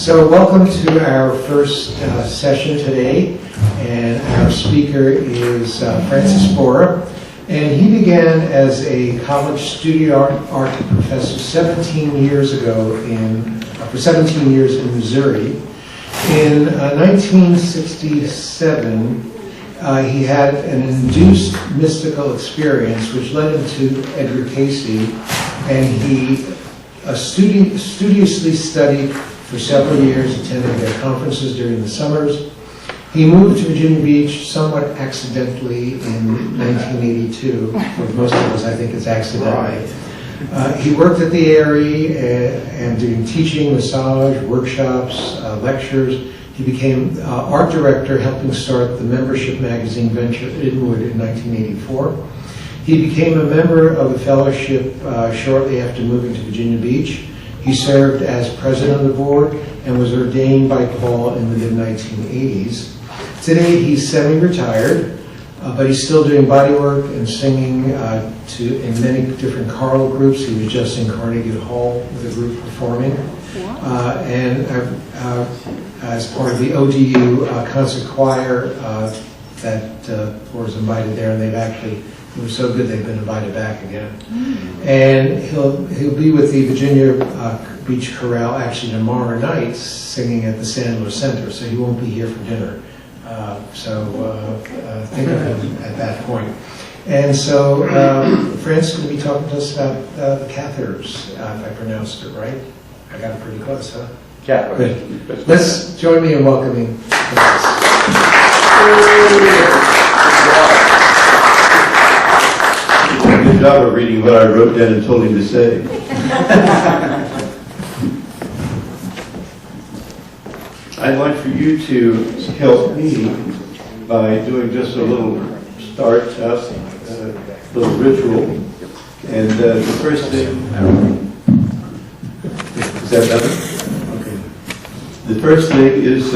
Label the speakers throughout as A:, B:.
A: So welcome to our first session today, and our speaker is Francis Sporer, and he began as a college studio art professor 17 years ago for 17 years in Missouri. In 1967, he had an induced mystical experience which led him to Edgar Cayce, and he studiously studied for several years, attending their conferences during the summers. He moved to Virginia Beach somewhat accidentally in 1982. For most of us, I think it's accidentally. He worked at the area and doing teaching, massage, workshops, lectures. He became art director, helping start the membership magazine Venture Inward in 1984. He became a member of the fellowship shortly after moving to Virginia Beach. He served as president of the board and was ordained by Paul in the mid-1980s. Today he's semi-retired, but he's still doing bodywork and singing in many different choral groups. He was just in Carnegie Hall with a group performing. And as part of the ODU concert choir that was invited there, and it was so good they've been invited back again. And he'll be with the Virginia Beach Chorale actually tomorrow night, singing at the Sandler Center, so he won't be here for dinner. So think of him at that point. And so Francis is going to be talking to us about the Cathars, if I pronounced it right. I got it pretty close, huh?
B: Cathars.
A: Good. Let's join me in welcoming Francis.
B: Good job of reading what I wrote down and told him to say. I'd like for you to help me by doing just a little start up, little ritual. And the first thing, is that better? Okay. The first thing is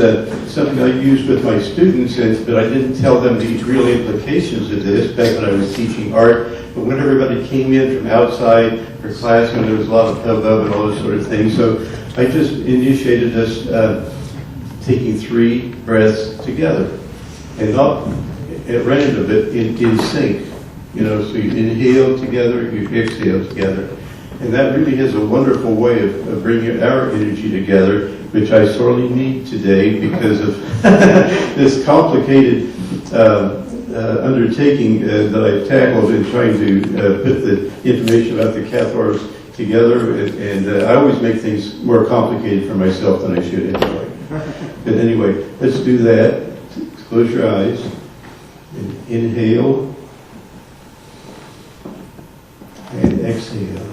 B: something I use with my students, but I didn't tell them the real implications of this back when I was teaching art. But when everybody came in from outside for class, and there was a lot of hubbub and all this sort of thing, so I just initiated us taking 3 breaths together, and not at random, but in sync. So you inhale together, you exhale together, and that really is a wonderful way of bringing our energy together, which I sorely need today because of this complicated undertaking that I've tackled in trying to put the information about the Cathars together, and I always make things more complicated for myself than I should anyway. But anyway, let's do that. Close your eyes. And inhale. And exhale.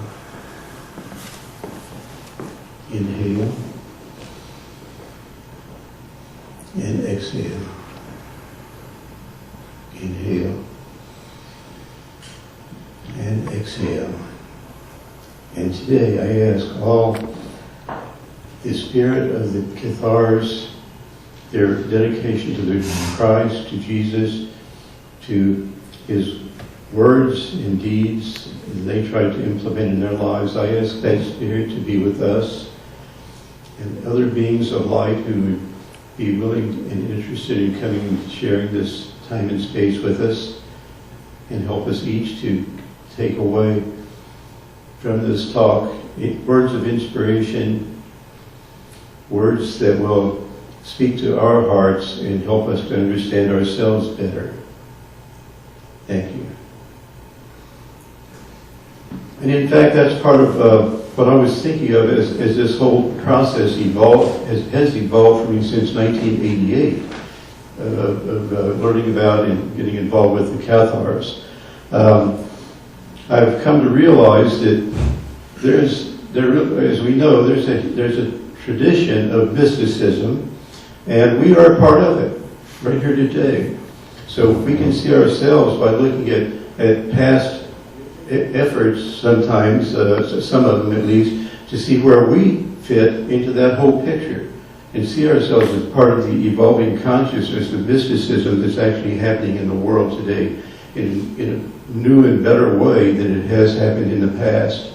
B: Inhale. And exhale. Inhale. And exhale. And today I ask all the spirit of the Cathars, their dedication to Christ, to Jesus, to his words and deeds that they try to implement in their lives. I ask that spirit to be with us and other beings of light who would be willing and interested in coming and sharing this time and space with us, and help us each to take away from this talk words of inspiration, words that will speak to our hearts and help us to understand ourselves better. Thank you. And in fact, that's part of what I was thinking of as this whole process has evolved for me since 1988 of learning about and getting involved with the Cathars. I've come to realize that as we know, there's a tradition of mysticism, and we are part of it right here today. So we can see ourselves by looking at past efforts sometimes, some of them at least, to see where we fit into that whole picture and see ourselves as part of the evolving consciousness of mysticism that's actually happening in the world today in a new and better way than it has happened in the past.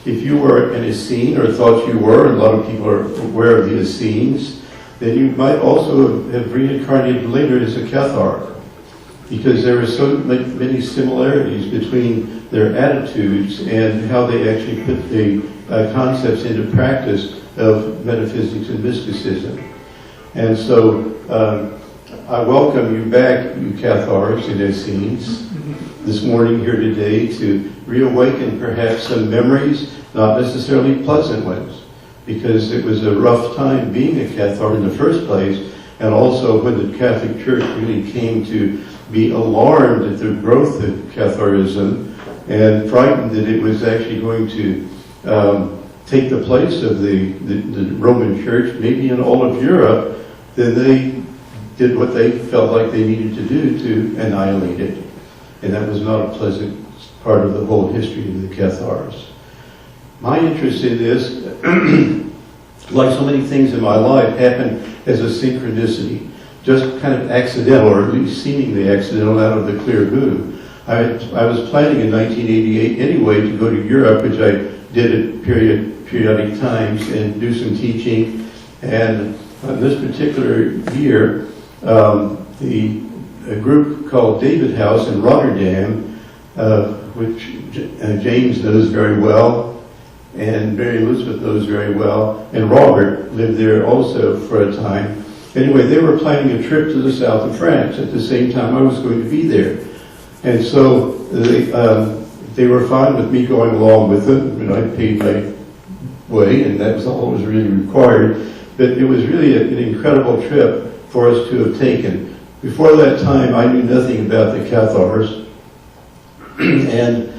B: if you were an Essene, or thought you were, and a lot of people are aware of the Essenes, then you might also have reincarnated later as a Cathar, because there are so many similarities between their attitudes and how they actually put the concepts into practice of metaphysics and mysticism. And so I welcome you back, you Cathars and Essenes, this morning here today to reawaken perhaps some memories, not necessarily pleasant ones, because it was a rough time being a Cathar in the first place, and also when the Catholic Church really came to be alarmed at the growth of Catharism and frightened that it was actually going to take the place of the Roman Church, maybe in all of Europe, then they did what they felt like they needed to do to annihilate it. And that was not a pleasant part of the whole history of the Cathars. My interest in this, like so many things in my life, happened as a synchronicity, just kind of accidental, or at least seemingly accidental, out of the clear blue. I was planning in 1988 anyway to go to Europe, which I did at periodic times, and do some teaching. And this particular year, a group called David House in Rotterdam, which James knows very well, and Mary Elizabeth knows very well, and Robert lived there also for a time. Anyway, they were planning a trip to the south of France at the same time I was going to be there. And so they were fine with me going along with them, and I paid my way, and that was all that was really required. But it was really an incredible trip for us to have taken. Before that time, I knew nothing about the Cathars. And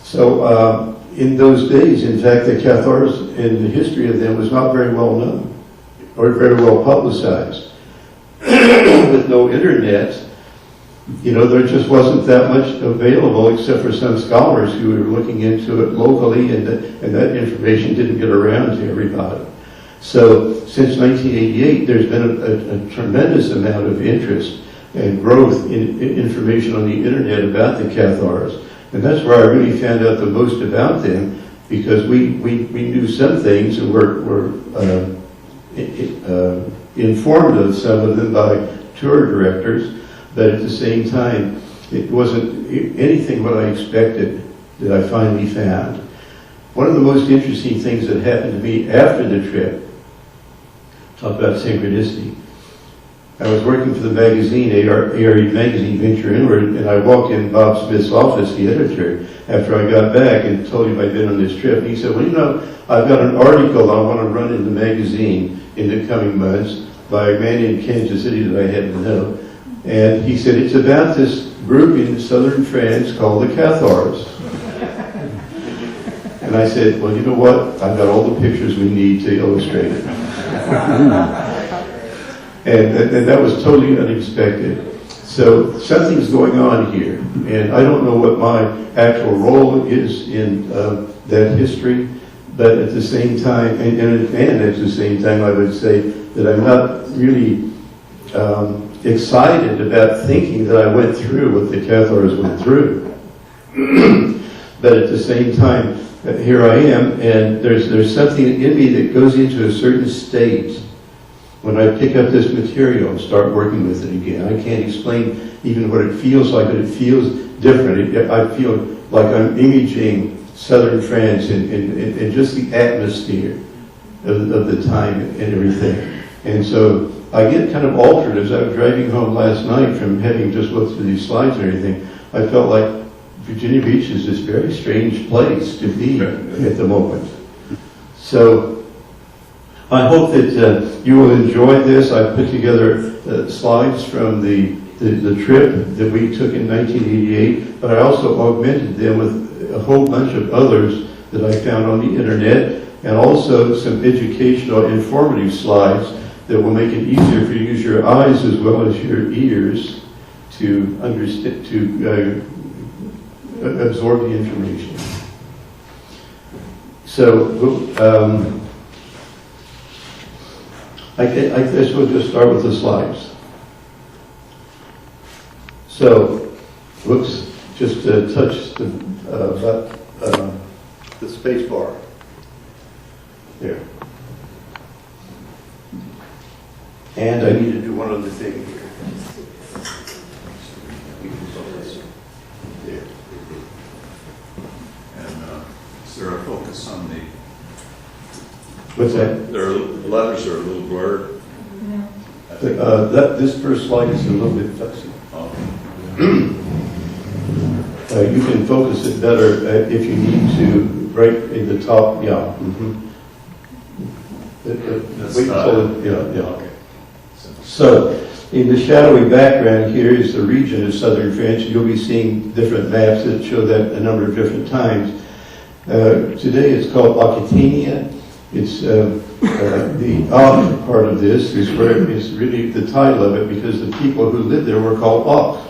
B: so in those days, in fact, the Cathars and the history of them was not very well known or very well publicized. With no internet, you know, there just wasn't that much available except for some scholars who were looking into it locally, and that information didn't get around to everybody. So since 1988, there's been a tremendous amount of interest and growth in information on the internet about the Cathars. And that's where I really found out the most about them, because we knew some things and were informed of some of them by tour directors, but at the same time, it wasn't anything what I expected that I finally found. One of the most interesting things that happened to me after the trip, talk about synchronicity. I was working for the magazine, ARE magazine, Venture Inward, and I walked in Bob Smith's office, the editor, after I got back and told him I'd been on this trip. And he said, well, you know, I've got an article I want to run in the magazine in the coming months by a man in Kansas City that I hadn't known. And he said, it's about this group in southern France called the Cathars. And I said, well, you know what? I've got all the pictures we need to illustrate it. and that was totally unexpected. So something's going on here. And I don't know what my actual role is in that history, but at the same time, and at the same time, I would say that I'm not really excited about thinking that I went through what the Cathars went through. But at the same time, here I am, and there's something in me that goes into a certain state when I pick up this material and start working with it again. I can't explain even what it feels like, but it feels different. I feel like I'm imaging southern France and just the atmosphere of the time and everything. And so I get kind of altered. As I was driving home last night from having just looked through these slides and everything, I felt like Virginia Beach is this very strange place to be at the moment. So I hope that you will enjoy this. I put together slides from the trip that we took in 1988, but I also augmented them with a whole bunch of others that I found on the internet, and also some educational, informative slides that will make it easier for you to use your eyes as well as your ears to understand, to absorb the information. So I guess we'll just start with the slides. So, whoops, just touch the the space bar. There. And I need to do one other thing here. There.
C: And is there a focus on the...
B: What's that?
C: The letters are a little blurred.
B: This first slide is a little bit fuzzy.
C: Oh.
B: You can focus it better if you need to, right in the top, yeah. Wait till yeah.
C: Okay.
B: So, in the shadowy background here is the region of southern France. You'll be seeing different maps that show that a number of different times. Today it's called Occitania. It's the Oc part of this is where it's really the title of it, because the people who lived there were called Oc.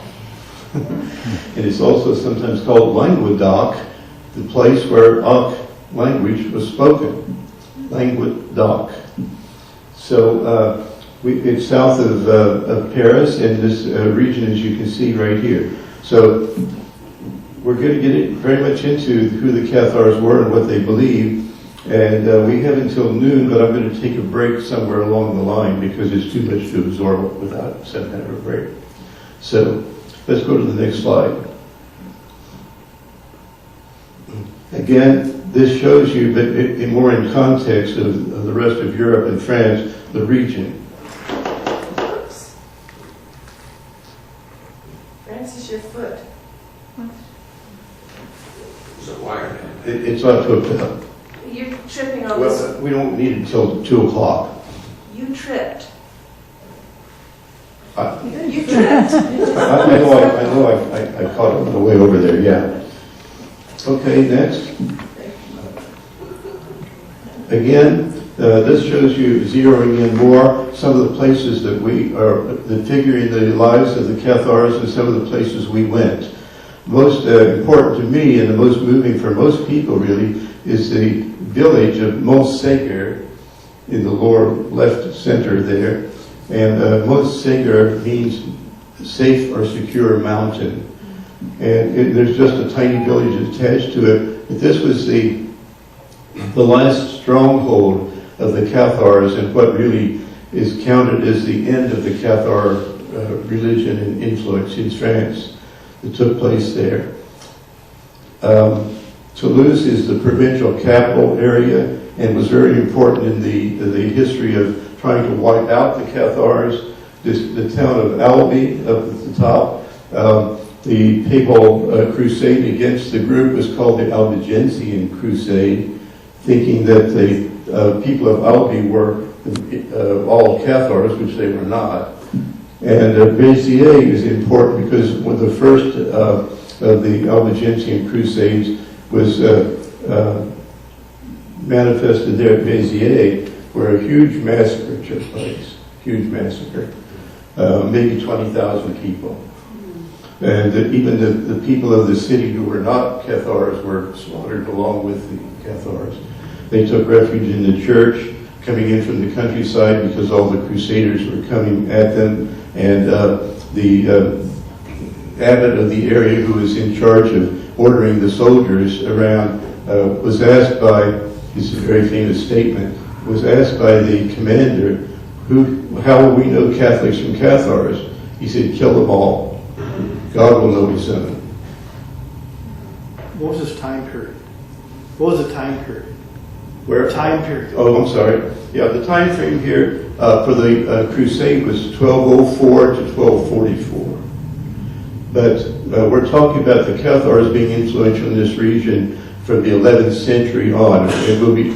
B: And it's also sometimes called Languedoc, the place where Oc language was spoken. Languedoc. So it's south of Paris, and this region, as you can see right here. So we're going to get very much into who the Cathars were and what they believed. And we have until noon, but I'm going to take a break somewhere along the line because it's too much to absorb without some kind of a break. So let's go to the next slide. Again, this shows you, but more in context of the rest of Europe and France, the region.
D: Oops. Francis, your foot.
C: There's a wire in it.
B: It's not hooked up.
D: You're tripping on this.
B: Well, we don't need it until 2 o'clock.
D: You tripped.
B: I
D: You tripped.
B: know I caught it on the way over there, yeah. Okay, next. Again, this shows you zeroing in more some of the places that that figure in the lives of the Cathars and some of the places we went. Most important to me and the most moving for most people really is the village of Montségur in the lower left center there. And Montségur means safe or secure mountain. And there's just a tiny village attached to it. But this was the last stronghold of the Cathars and what really is counted as the end of the Cathar religion and influence in France that took place there. Toulouse is the provincial capital area and was very important in the history of trying to wipe out the Cathars. The town of Albi up at the top, the papal crusade against the group was called the Albigensian Crusade, thinking that the people of Albi were all Cathars, which they were not. And Béziers is important because one of the first of the Albigensian Crusades was manifested there at Béziers, where a huge massacre took place. Huge massacre. Maybe 20,000 people. And even the people of the city who were not Cathars were slaughtered along with the Cathars. They took refuge in the church, coming in from the countryside because all the crusaders were coming at them. And the abbot of the area, who was in charge of ordering the soldiers around, was asked by, this is a very famous statement, was asked by the commander, how will we know Catholics from Cathars? He said, kill them all. God will know his son.
E: What was his time period? What was the time period?
B: Where?
E: Time period.
B: Oh, I'm sorry. Yeah, the time frame here for the crusade was 1204 to 1244. But we're talking about the Cathars being influential in this region from the 11th century on, and we'll be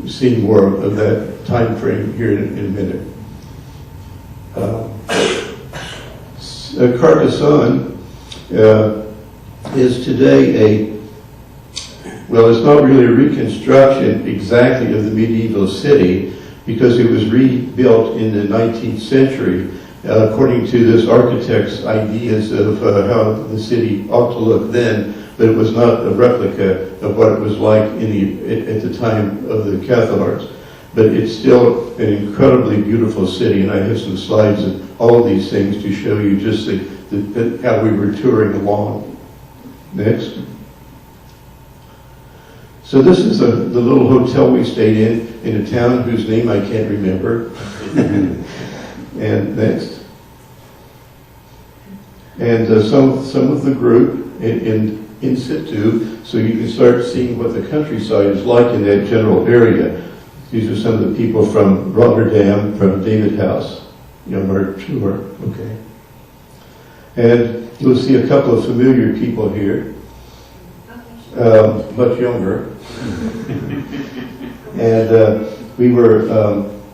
B: seeing more of that time frame here in a minute. Carcassonne is today well, it's not really a reconstruction exactly of the medieval city, because it was rebuilt in the 19th century according to this architect's ideas of how the city ought to look then, but it was not a replica of what it was like at the time of the Cathars. But it's still an incredibly beautiful city, and I have some slides of all of these things to show you just how we were touring along. Next. So this is the little hotel we stayed in a town whose name I can't remember. And next. And some of the group in situ, so you can start seeing what the countryside is like in that general area. These are some of the people from Rotterdam, from David House, younger, truer, okay. And you'll see a couple of familiar people here, much younger. And we were,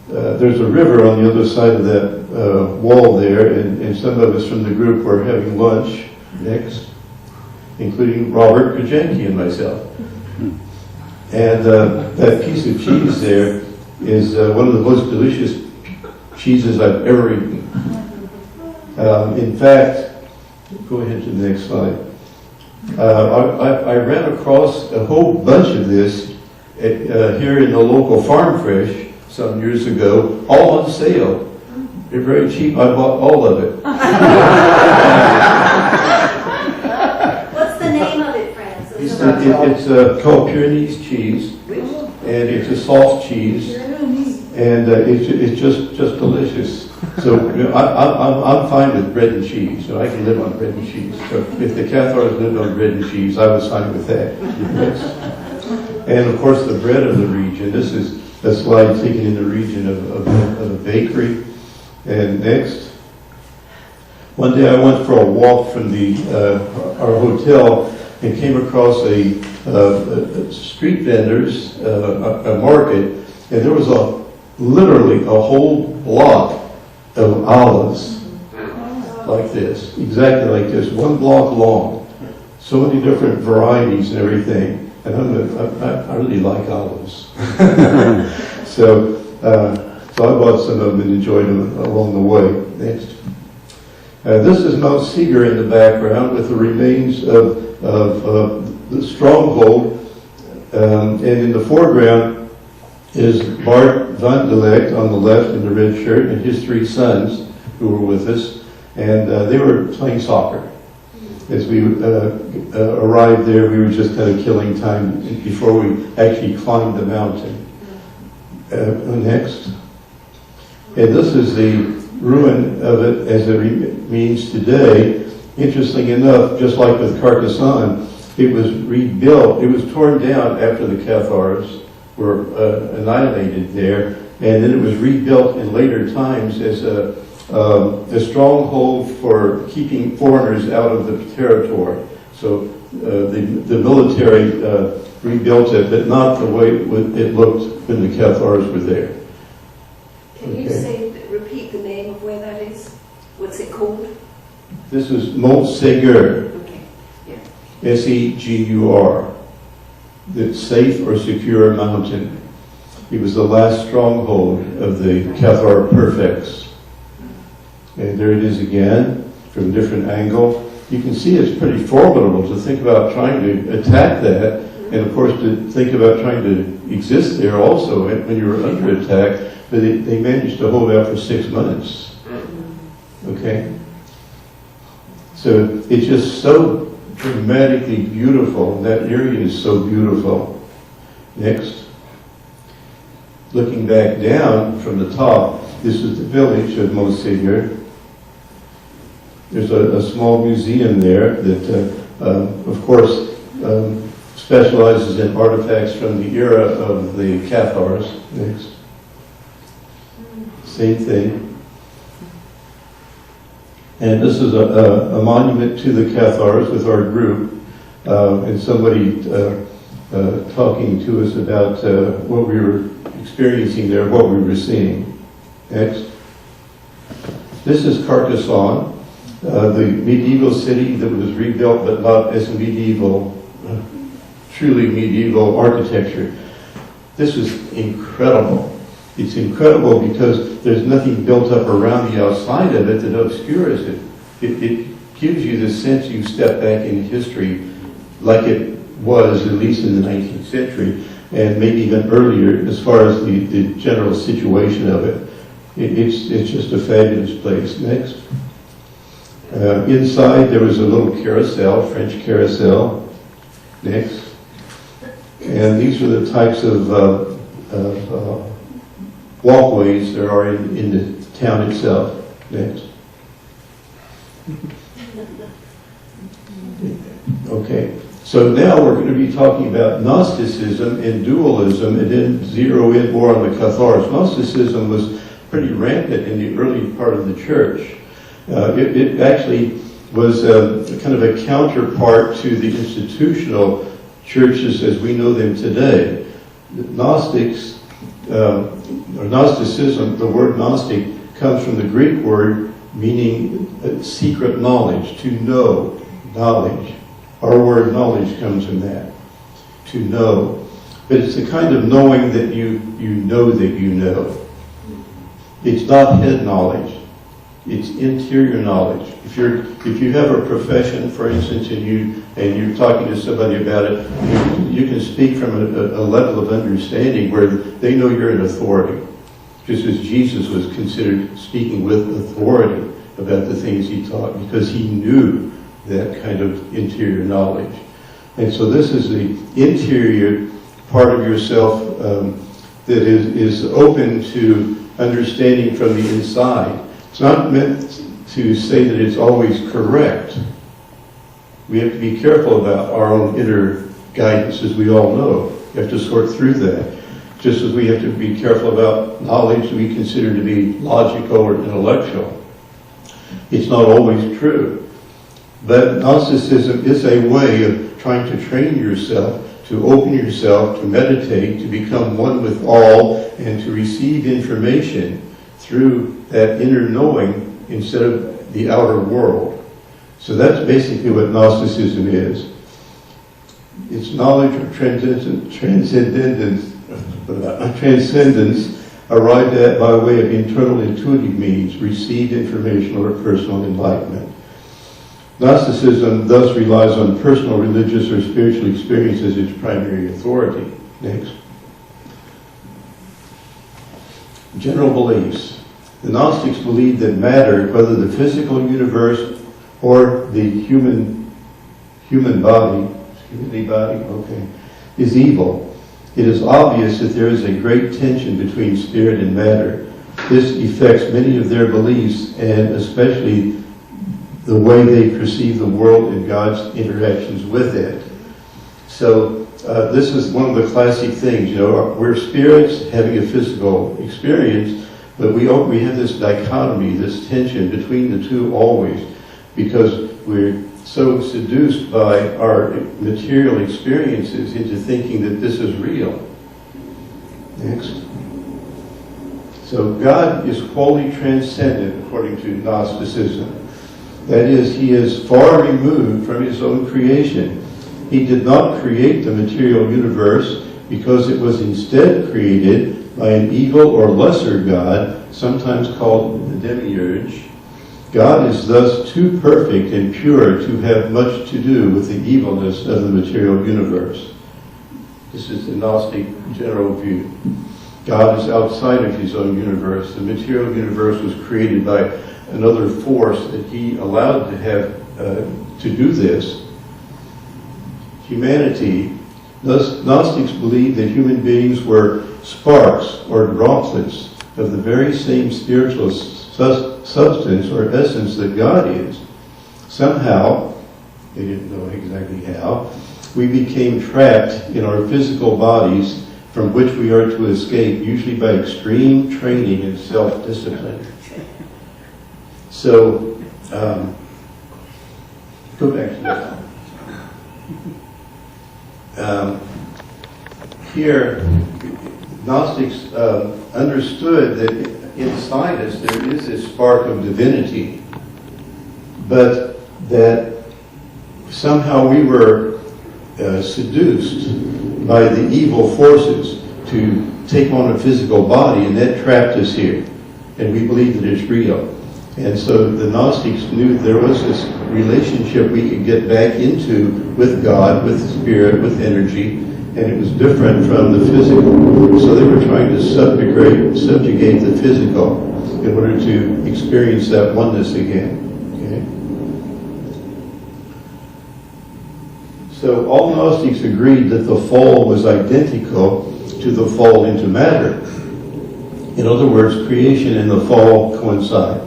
B: there's a river on the other side of that wall there, and some of us from the group were having lunch next, including Robert Kajanki and myself. And that piece of cheese there is one of the most delicious cheeses I've ever eaten. In fact, go ahead to the next slide. I ran across a whole bunch of this here in the local Farm Fresh some years ago, all on sale. They're very cheap. I bought all of it.
D: What's the name of it, Francis?
B: It's called Pyrenees cheese, and it's a soft cheese, and it's just delicious. So I'm fine with bread and cheese, so I can live on bread and cheese. So if the Cathars lived on bread and cheese, I was fine with that. And of course, the bread of the region. This is a slide taken in the region of a bakery. And next, one day I went for a walk from our hotel and came across a street vendors, a market, and there was literally a whole block of olives like this, exactly like this, one block long. So many different varieties and everything. And I really like olives. So I bought some of them and enjoyed them along the way. Next. This is Mount Seeger in the background with the remains of the stronghold. And in the foreground is Bart van de Ligt on the left in the red shirt and his three sons who were with us. And they were playing soccer. As we arrived there, we were just kind of killing time before we actually climbed the mountain. Next. And this is the ruin of it as it remains today. Interesting enough, just like with Carcassonne, it was rebuilt. It was torn down after the Cathars were annihilated there, and then it was rebuilt in later times as a stronghold for keeping foreigners out of the territory. So the military rebuilt it, but not the way it looked when the Cathars were there.
D: Can you repeat the name of where that is? What's it called?
B: This is Mont Segur,
D: Okay, yeah.
B: S-E-G-U-R, the safe or secure mountain. It was the last stronghold of the Cathar perfects. And there it is again, from a different angle. You can see it's pretty formidable to think about trying to attack that, and of course to think about trying to exist there also when you were under attack, but they managed to hold out for 6 months. Okay? So it's just so dramatically beautiful. That area is so beautiful. Next. Looking back down from the top, this is the village of Montségur. There's a small museum there that, of course, specializes in artifacts from the era of the Cathars. Next. Same thing. And this is a monument to the Cathars with our group, and somebody talking to us about what we were experiencing there, what we were seeing. Next. This is Carcassonne, the medieval city that was rebuilt, but not as medieval, truly medieval architecture. This is incredible. It's incredible because there's nothing built up around the outside of it that obscures it. It gives you the sense you step back in history like it was, at least in the 19th century, and maybe even earlier as far as the general situation of it. It's just a fabulous place. Next. Inside there was a little carousel, French carousel. Next. And these are the types of walkways there are in the town itself. Next. Okay, so now we're going to be talking about Gnosticism and dualism, and then zero in more on the Cathars. Gnosticism was pretty rampant in the early part of the church. It actually was kind of a counterpart to the institutional churches as we know them today. Gnostics, or Gnosticism, the word Gnostic comes from the Greek word meaning secret knowledge, to know, knowledge. Our word knowledge comes from that, to know. But it's the kind of knowing that you know that you know. It's not head knowledge. It's interior knowledge. If you have a profession, for instance, and you're talking to somebody about it, you can speak from a level of understanding where they know you're an authority. Just as Jesus was considered speaking with authority about the things he taught, because he knew that kind of interior knowledge. And so this is the interior part of yourself that is open to understanding from the inside. It's not meant to say that it's always correct. We have to be careful about our own inner guidance, as we all know. You have to sort through that. Just as we have to be careful about knowledge that we consider to be logical or intellectual. It's not always true. But Gnosticism is a way of trying to train yourself, to open yourself, to meditate, to become one with all, and to receive information through that inner knowing instead of the outer world. So that's basically what Gnosticism is. It's knowledge of transcendence arrived at by way of internal intuitive means, received information or personal enlightenment. Gnosticism thus relies on personal religious or spiritual experience as its primary authority. Next. General beliefs. The Gnostics believed that matter, whether the physical universe or the human body, is evil. It is obvious that there is a great tension between spirit and matter. This affects many of their beliefs, and especially the way they perceive the world and God's interactions with it. So this is one of the classic things, we're spirits having a physical experience, but we have this dichotomy, this tension between the two always, because we're so seduced by our material experiences into thinking that this is real. Next. So God is wholly transcendent according to Gnosticism. That is, he is far removed from his own creation. He did not create the material universe because it was instead created by an evil or lesser god, sometimes called the demiurge. God is thus too perfect and pure to have much to do with the evilness of the material universe. This is the Gnostic general view. God is outside of his own universe. The material universe was created by another force that he allowed to have to do this. Humanity. Thus, Gnostics believed that human beings were sparks or droplets of the very same spiritual substance or essence that God is. Somehow, they didn't know exactly how, we became trapped in our physical bodies from which we are to escape, usually by extreme training and self-discipline. So, go back to that. Here, Gnostics understood that inside us there is this spark of divinity, but that somehow we were seduced by the evil forces to take on a physical body, and that trapped us here. And we believe that it's real. And so the Gnostics knew there was this relationship we could get back into with God, with spirit, with energy, and it was different from the physical. So they were trying to subjugate the physical in order to experience that oneness again. Okay? So all Gnostics agreed that the fall was identical to the fall into matter. In other words, creation and the fall coincide.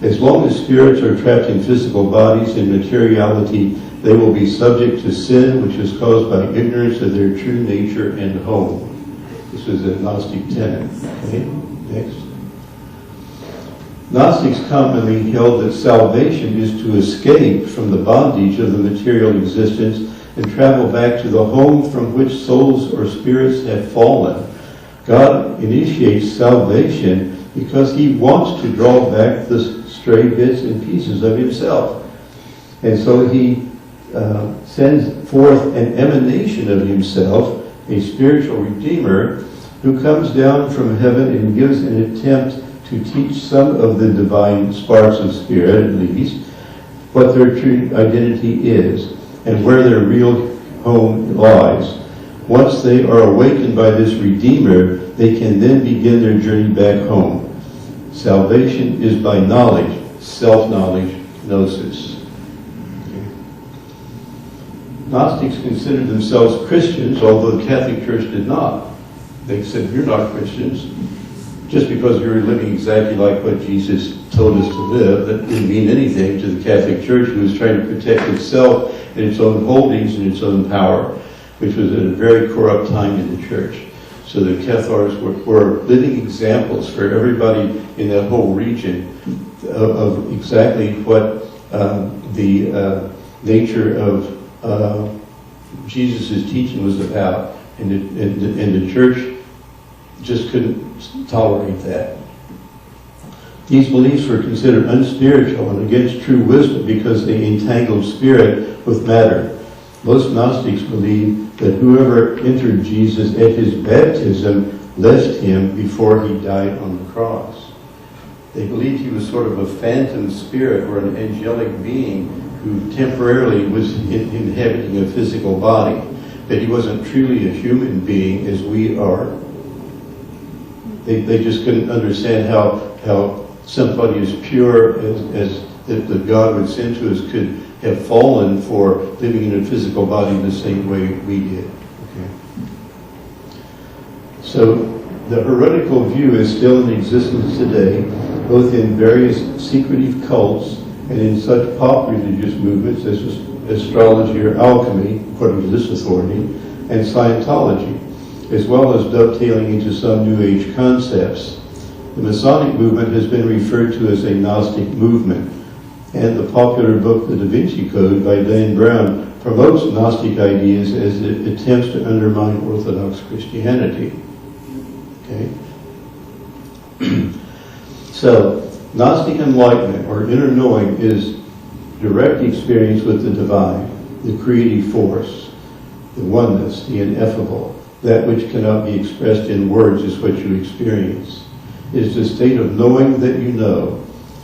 B: As long as spirits are trapped in physical bodies in materiality, they will be subject to sin, which is caused by ignorance of their true nature and home. This is a Gnostic tenet. Okay, next. Gnostics commonly held that salvation is to escape from the bondage of the material existence and travel back to the home from which souls or spirits have fallen. God initiates salvation because he wants to draw back the stray bits and pieces of himself. And so he sends forth an emanation of himself, a spiritual redeemer, who comes down from heaven and gives an attempt to teach some of the divine sparks of spirit, at least, what their true identity is and where their real home lies. Once they are awakened by this Redeemer, they can then begin their journey back home. Salvation is by knowledge, self-knowledge, gnosis. Gnostics considered themselves Christians, although the Catholic Church did not. They said, you're not Christians. Just because we were living exactly like what Jesus told us to live, that didn't mean anything to the Catholic Church, who was trying to protect itself and its own holdings and its own power, which was at a very corrupt time in the church. So the Cathars were living examples for everybody in that whole region of exactly what the nature of Jesus' teaching was about. And the church just couldn't tolerate that. These beliefs were considered unspiritual and against true wisdom because they entangled spirit with matter. Most Gnostics believed that whoever entered Jesus at his baptism left him before he died on the cross. They believed he was sort of a phantom spirit or an angelic being who temporarily was inhabiting a physical body, that he wasn't truly a human being as we are. They just couldn't understand how somebody as pure as that God would send to us could have fallen for living in a physical body the same way we did. Okay. So the heretical view is still in existence today, both in various secretive cults and in such pop religious movements as astrology or alchemy, according to this authority, and Scientology, as well as dovetailing into some New Age concepts. The Masonic movement has been referred to as a Gnostic movement, and the popular book, The Da Vinci Code by Dan Brown, promotes Gnostic ideas as it attempts to undermine Orthodox Christianity. Okay? So, Gnostic enlightenment, or inner knowing, is direct experience with the divine, the creative force, the oneness, the ineffable. That which cannot be expressed in words is what you experience. It is the state of knowing that you know,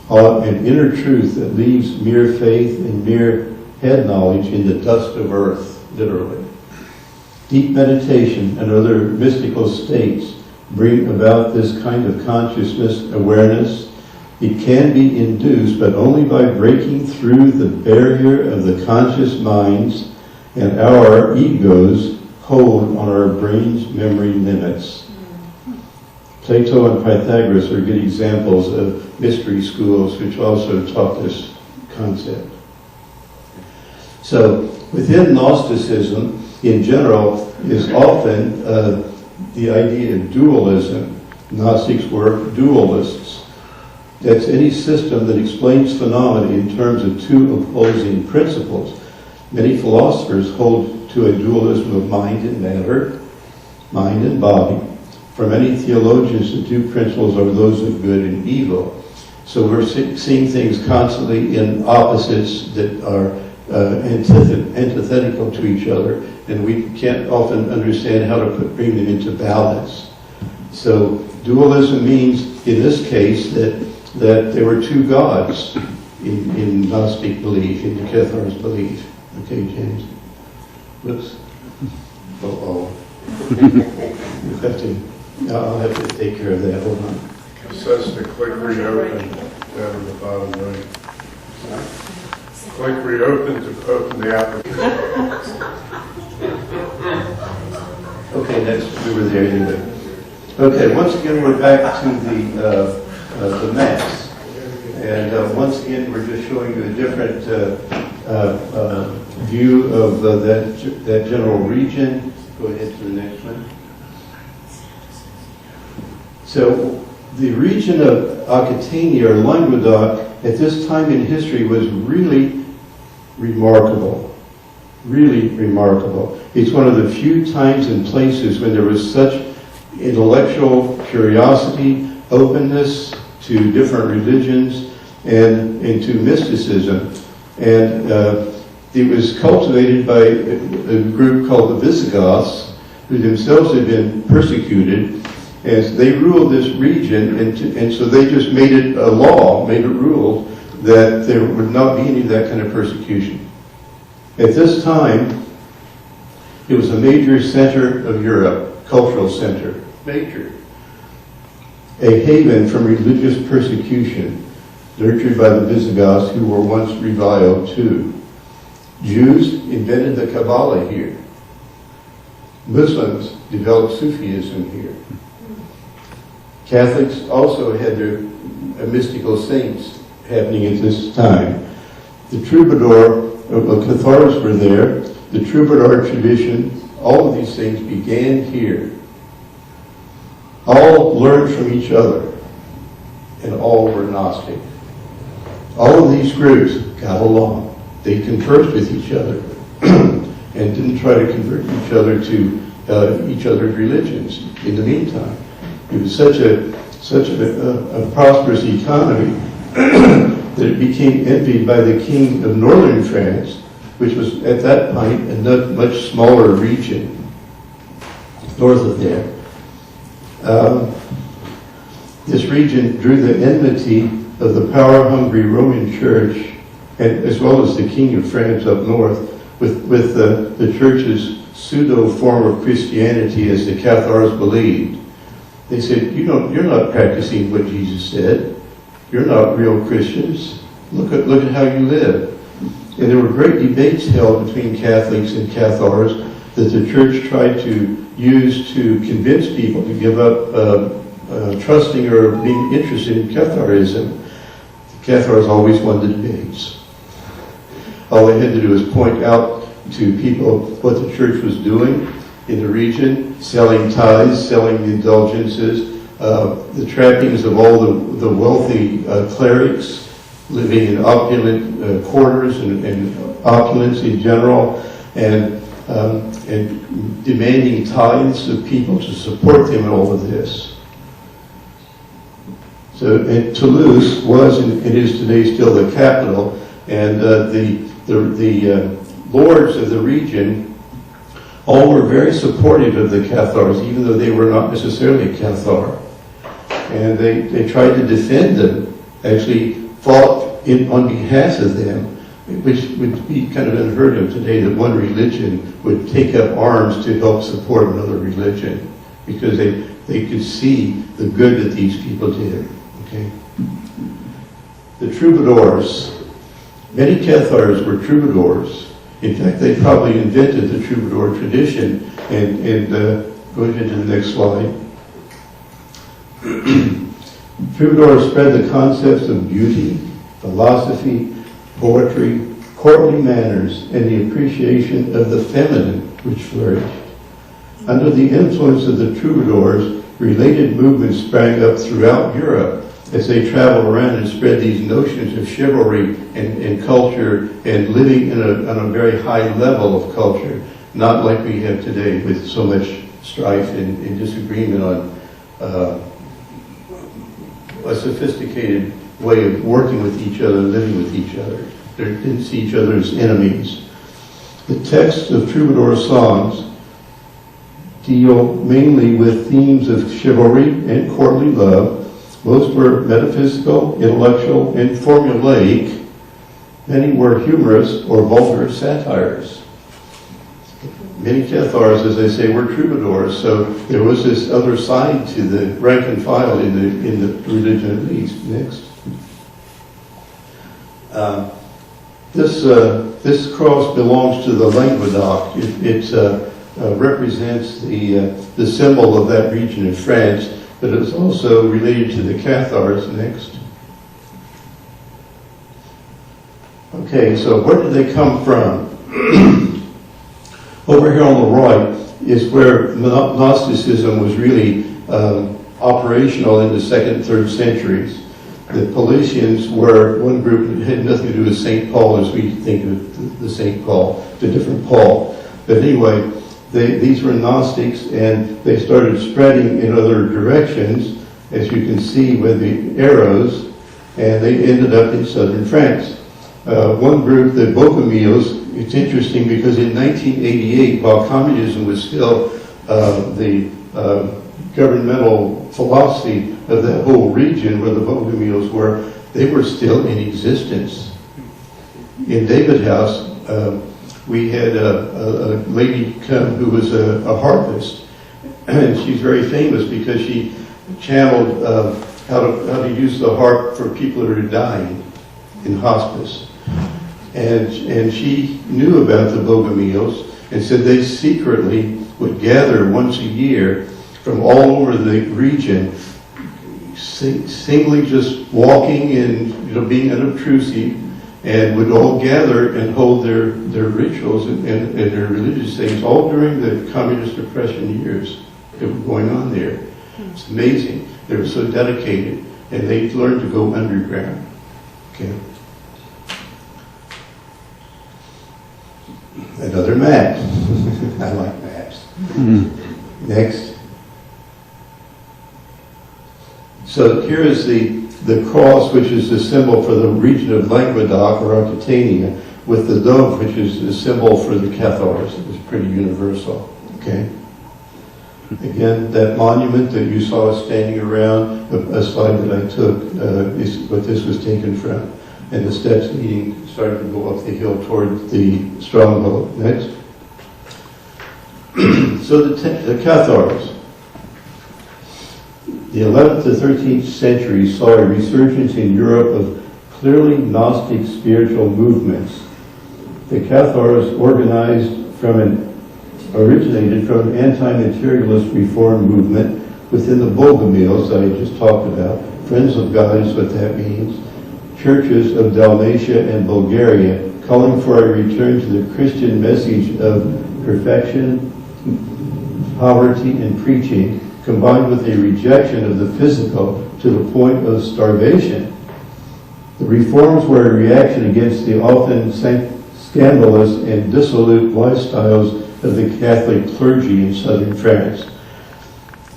B: an inner truth that leaves mere faith and mere head knowledge in the dust of earth, literally. Deep meditation and other mystical states bring about this kind of consciousness, awareness. It can be induced, but only by breaking through the barrier of the conscious minds and our egos hold on our brain's memory limits. Plato and Pythagoras are good examples of mystery schools which also taught this concept. So within Gnosticism in general is often the idea of dualism. Gnostics were dualists. That's any system that explains phenomena in terms of two opposing principles. Many philosophers hold to a dualism of mind and matter, mind and body. For many theologians, the two principles are those of good and evil. So we're seeing things constantly in opposites that are antithetical to each other, and we can't often understand how to bring them into balance. So dualism means, in this case, that there were two gods in Gnostic belief, in the Cathars belief. Okay, James? Whoops. I'll have to take care of that. Hold on.
F: It says to click reopen down at the bottom right.
B: Like we open the application. Okay, next, we were there anyway. Okay, once again, we're back to the maps. And once again, we're just showing you a different view of that general region. Go ahead to the next one. So the region of Aquitania or Languedoc at this time in history was really remarkable. Really remarkable. It's one of the few times and places when there was such intellectual curiosity, openness to different religions, and to mysticism. And it was cultivated by a group called the Visigoths, who themselves had been persecuted as they ruled this region, and so they just made it a law, made it rule that there would not be any of that kind of persecution. At this time, it was a major center of Europe, cultural center, major. A haven from religious persecution, nurtured by the Visigoths, who were once reviled too. Jews invented the Kabbalah here. Muslims developed Sufism here. Catholics also had their mystical saints happening at this time. The troubadour, Cathars were there. The troubadour tradition, all of these things began here. All learned from each other, and all were Gnostic. All of these groups got along. They conversed with each other and didn't try to convert each other to each other's religions in the meantime. It was such a prosperous economy that it became envied by the king of northern France, which was at that point a much smaller region north of there. This region drew the enmity of the power-hungry Roman Church, and as well as the king of France up north, with the church's pseudo-form of Christianity as the Cathars believed. They said, you're not practicing what Jesus said. You're not real Christians. Look at how you live. And there were great debates held between Catholics and Cathars that the church tried to use to convince people to give up trusting or being interested in Catharism. The Cathars always won the debates. All they had to do was point out to people what the church was doing in the region, selling tithes, selling the indulgences, the trappings of all the wealthy clerics living in opulent quarters and opulence in general, and demanding tithes of people to support them in all of this. So Toulouse was and is today still the capital, and the lords of the region all were very supportive of the Cathars, even though they were not necessarily Cathar. And they tried to defend them, actually fought on behalf of them, which would be kind of unheard of today, that one religion would take up arms to help support another religion, because they could see the good that these people did. Okay. The troubadours. Many Cathars were troubadours. In fact, they probably invented the troubadour tradition. And go ahead to the next slide. Troubadours spread the concepts of beauty, philosophy, poetry, courtly manners, and the appreciation of the feminine, which flourished. Under the influence of the troubadours, related movements sprang up throughout Europe as they traveled around and spread these notions of chivalry and culture and living on a very high level of culture, not like we have today with so much strife and disagreement on a sophisticated way of working with each other, living with each other. They didn't see each other as enemies. The texts of troubadour songs deal mainly with themes of chivalry and courtly love. Most were metaphysical, intellectual, and formulaic. Many were humorous or vulgar satires. Many Cathars, as I say, were troubadours, so there was this other side to the rank and file in the religion at least. Next. This cross belongs to the Languedoc. It represents the symbol of that region in France, but it's also related to the Cathars. Next. Okay, so where did they come from? Over here on the right is where Gnosticism was really operational in the 2nd and 3rd centuries. The Paulicians were one group that had nothing to do with St. Paul as we think of the St. Paul, the different Paul. But anyway, these were Gnostics, and they started spreading in other directions, as you can see with the arrows, and they ended up in southern France. One group, the Bohemians, it's interesting because in 1988, while communism was still the governmental philosophy of that whole region where the Bohemians were, they were still in existence. In David House, we had a lady come who was a harpist, and she's very famous because she channeled how to use the harp for people that are dying in hospice. And she knew about the Bohemians and said they secretly would gather once a year from all over the region, singly just walking and being unobtrusive, and would all gather and hold their rituals and their religious things all during the communist repression years that were going on there. It's amazing. They were so dedicated, and they learned to go underground. Okay. Another map. I like maps. Next. So here is the cross, which is the symbol for the region of Languedoc or Occitania, with the dove, which is the symbol for the Cathars. It was pretty universal. Okay. Again, that monument that you saw standing around, a slide that I took, is what this was taken from. And the steps leading started to go up the hill toward the stronghold. Next. So the Cathars. The 11th to 13th century saw a resurgence in Europe of clearly Gnostic spiritual movements. The Cathars originated from an anti-materialist reform movement within the Bohemians that I just talked about. Friends of God is what that means. Churches of Dalmatia and Bulgaria, calling for a return to the Christian message of perfection, poverty, and preaching, combined with a rejection of the physical to the point of starvation. The reforms were a reaction against the often scandalous and dissolute lifestyles of the Catholic clergy in southern France.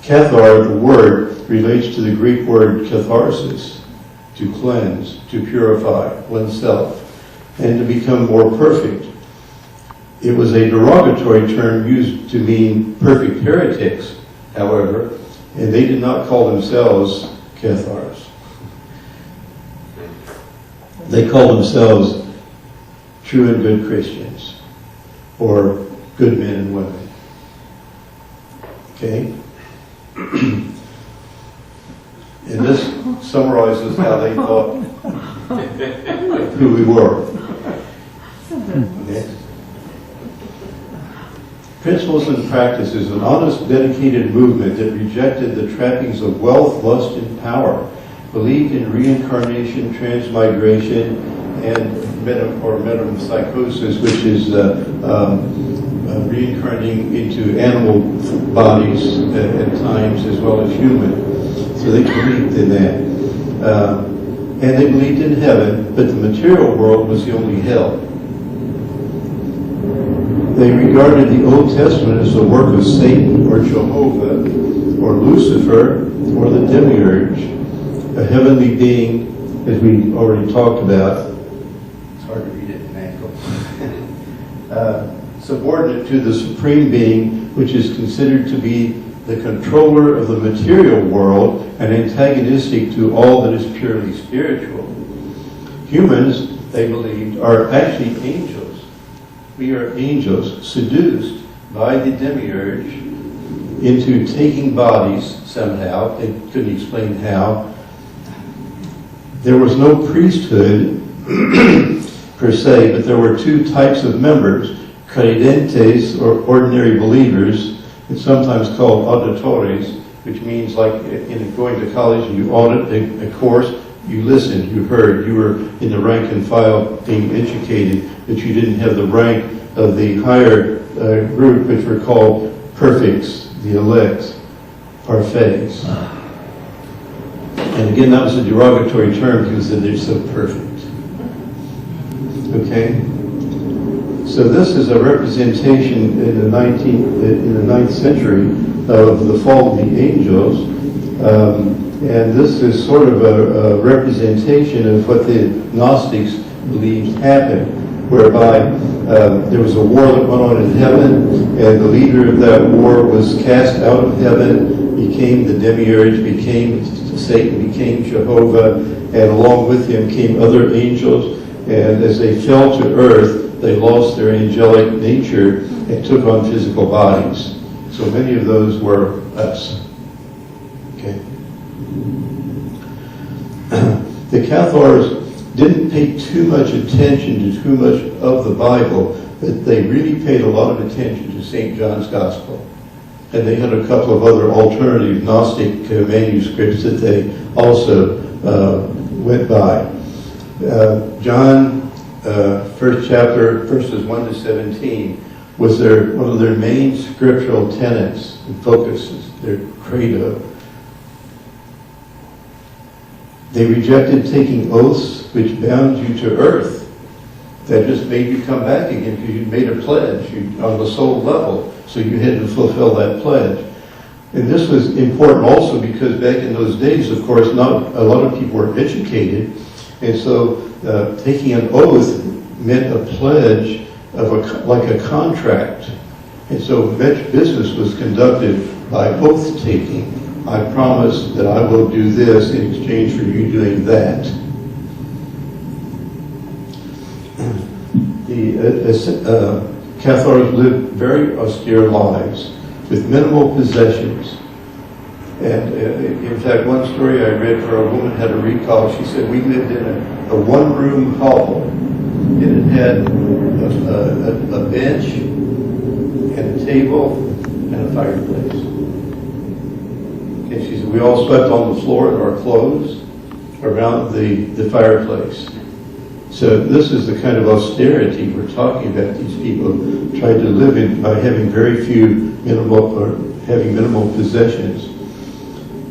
B: Cathar, the word, relates to the Greek word catharsis, to cleanse, to purify oneself, and to become more perfect. It was a derogatory term used to mean perfect heretics, however, and they did not call themselves Cathars. They called themselves true and good Christians, or good men and women. Okay? And this summarizes how they thought who we were. Next. Principles and Practices, an honest, dedicated movement that rejected the trappings of wealth, lust, and power, believed in reincarnation, transmigration, and metempsychosis, which is reincarnating into animal bodies at times as well as human. So they believed in that. And they believed in heaven, but the material world was the only hell. They regarded the Old Testament as the work of Satan or Jehovah or Lucifer or the demiurge, a heavenly being, as we already talked about. It's hard to read it in ankle. Subordinate to the supreme being, which is considered to be the controller of the material world and antagonistic to all that is purely spiritual. Humans, they believed, are actually angels. We are angels seduced by the demiurge into taking bodies somehow. They couldn't explain how. There was no priesthood, per se, but there were two types of members, credentes, or ordinary believers, and sometimes called auditores, which means like in going to college and you audit a course, you listened, you heard, you were in the rank and file being educated, but you didn't have the rank of the higher group, which were called perfects, the elect, parfaits. And again, that was a derogatory term because they're so perfect. Okay? So this is a representation in the 9th century of the fall of the angels. And this is sort of a representation of what the Gnostics believed happened, whereby there was a war that went on in heaven, and the leader of that war was cast out of heaven, became the demiurge, became Satan, became Jehovah, and along with him came other angels, and as they fell to earth, they lost their angelic nature and took on physical bodies. So many of those were us. Okay. The Cathars didn't pay too much attention to too much of the Bible, but they really paid a lot of attention to St. John's Gospel. And they had a couple of other alternative Gnostic manuscripts that they also went by. John, first chapter, verses 1 to 17, was one of their main scriptural tenets and focuses, their credo. They rejected taking oaths which bound you to earth. That just made you come back again because you made a pledge on the soul level, so you had to fulfill that pledge. And this was important also because back in those days, of course, not a lot of people were educated, and so taking an oath meant a pledge of like a contract. And so much business was conducted by oath taking. I promise that I will do this in exchange for you doing that. The Cathars lived very austere lives with minimal possessions. And in fact, one story I read where a woman had a recall, she said, we lived in a one-room hovel, and it had a bench and a table and a fireplace. And she said, we all slept on the floor in our clothes around the fireplace. So this is the kind of austerity we're talking about. These people tried to live in by having very few minimal possessions.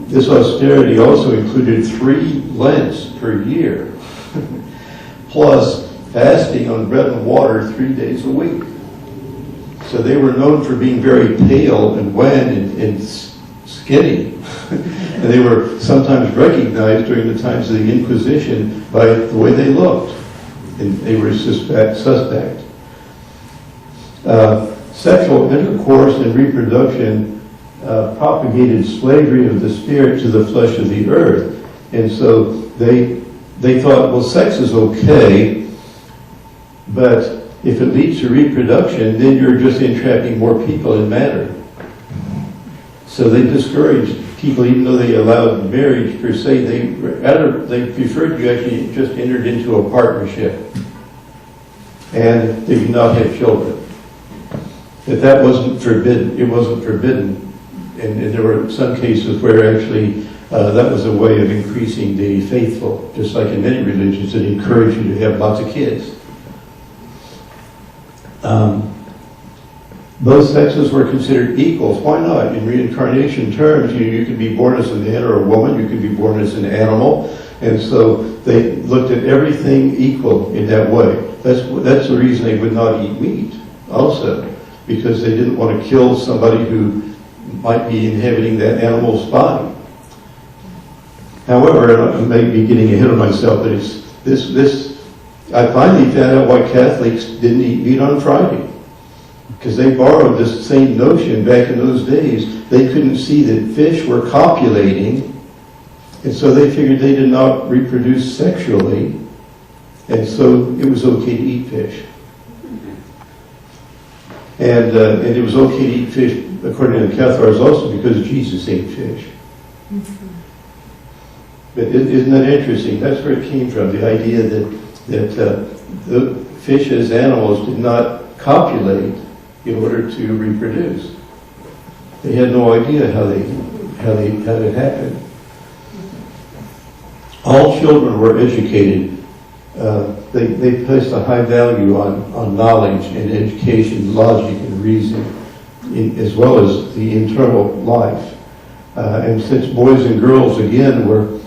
B: This austerity also included 3 Lents per year, plus fasting on bread and water 3 days a week. So they were known for being very pale and wan and skinny. And they were sometimes recognized during the times of the Inquisition by the way they looked. And they were suspect. Sexual intercourse and reproduction propagated slavery of the spirit to the flesh of the earth. And so they thought, well, sex is okay, but if it leads to reproduction, then you're just entrapping more people in matter. So they discouraged people, even though they allowed marriage per se, they preferred you actually just entered into a partnership and they did not have children. But that wasn't forbidden. It wasn't forbidden. And there were some cases where actually that was a way of increasing the faithful, just like in many religions that encourage you to have lots of kids. Both sexes were considered equals. Why not? In reincarnation terms, you could be born as a man or a woman, you could be born as an animal, and so they looked at everything equal in that way. That's the reason they would not eat meat also, because they didn't want to kill somebody who might be inhabiting that animal's body. However, I may be getting ahead of myself, but it's this. I finally found out why Catholics didn't eat meat on Friday. Because they borrowed this same notion back in those days. They couldn't see that fish were copulating, and so they figured they did not reproduce sexually, and so it was okay to eat fish. And it was okay to eat fish, according to the Cathars, also because Jesus ate fish. But isn't that interesting? That's where it came from, the idea that the fish as animals did not copulate in order to reproduce. They had no idea how it happened. All children were educated. They placed a high value on knowledge and education, logic and reason, as well as the internal life. And since boys and girls, again, were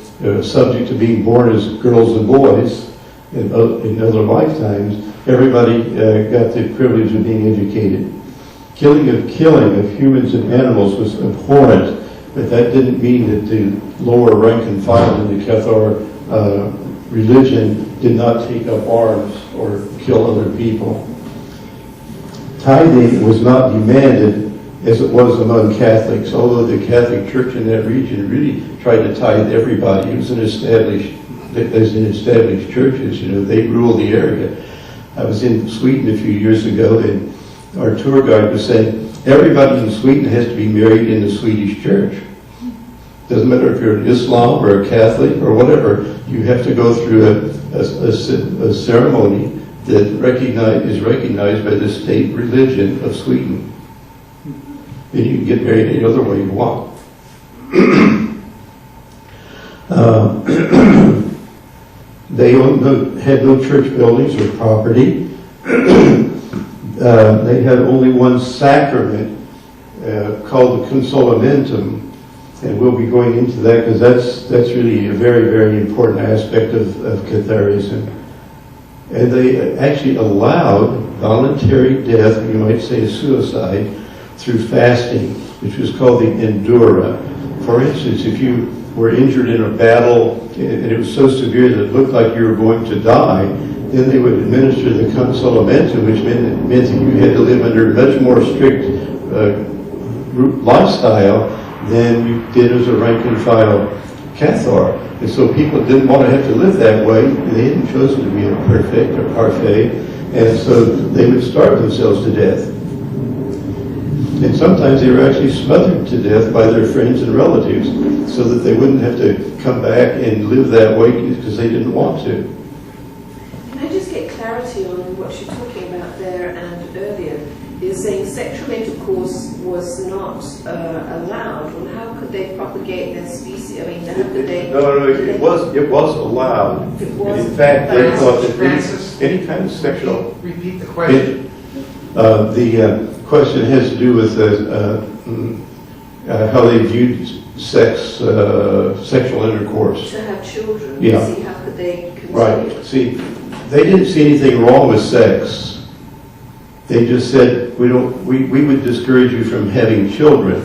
B: subject to being born as girls and boys in other lifetimes, everybody got the privilege of being educated. Killing of humans and animals was abhorrent, but that didn't mean that the lower rank and file in the Cathar religion did not take up arms or kill other people. Tithing was not demanded as it was among Catholics, although the Catholic Church in that region really tried to tithe everybody. It was an established churches, they rule the area. I was in Sweden a few years ago, and our tour guide was saying, everybody in Sweden has to be married in the Swedish church. Doesn't matter if you're an Islam or a Catholic or whatever, you have to go through a ceremony that is recognized by the state religion of Sweden. And you can get married any other way you want. They had no church buildings or property. They had only one sacrament called the consolamentum, and we'll be going into that because that's really a very, very important aspect of Catharism. And they actually allowed voluntary death, you might say suicide, through fasting, which was called the endura. For instance, if you were injured in a battle and it was so severe that it looked like you were going to die, then they would administer the consolamentum, which meant that you had to live under a much more strict lifestyle than you did as a rank and file Cathar. And so people didn't want to have to live that way. They hadn't chosen to be a perfect or parfait, and so they would starve themselves to death. And sometimes they were actually smothered to death by their friends and relatives so that they wouldn't have to come back and live that way because they didn't want to.
D: Can I just get clarity on what you're talking about there and earlier? You're saying sexual intercourse was not allowed. Well, how could they propagate their species? I mean, how could they...
B: No, it was allowed.
D: It was.
B: In fact, they thought that
F: Francis,
B: any kind of sexual...
F: repeat the question.
B: The question has to do with how they viewed sexual intercourse.
D: To have children,
B: Yeah.
D: see how could they continue?
B: Right. See, they didn't see anything wrong with sex. They just said, we would discourage you from having children.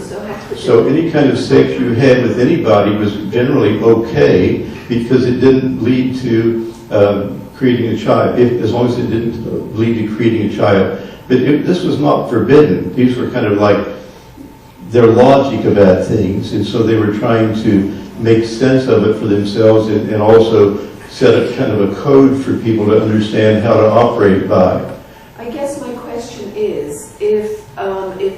B: So any kind of sex you had with anybody was generally okay because it didn't lead to creating a child, as long as it didn't lead to creating a child. But this was not forbidden. These were kind of like their logic about things, and so they were trying to make sense of it for themselves and also set up kind of a code for people to understand how to operate by.
D: I guess my question is, if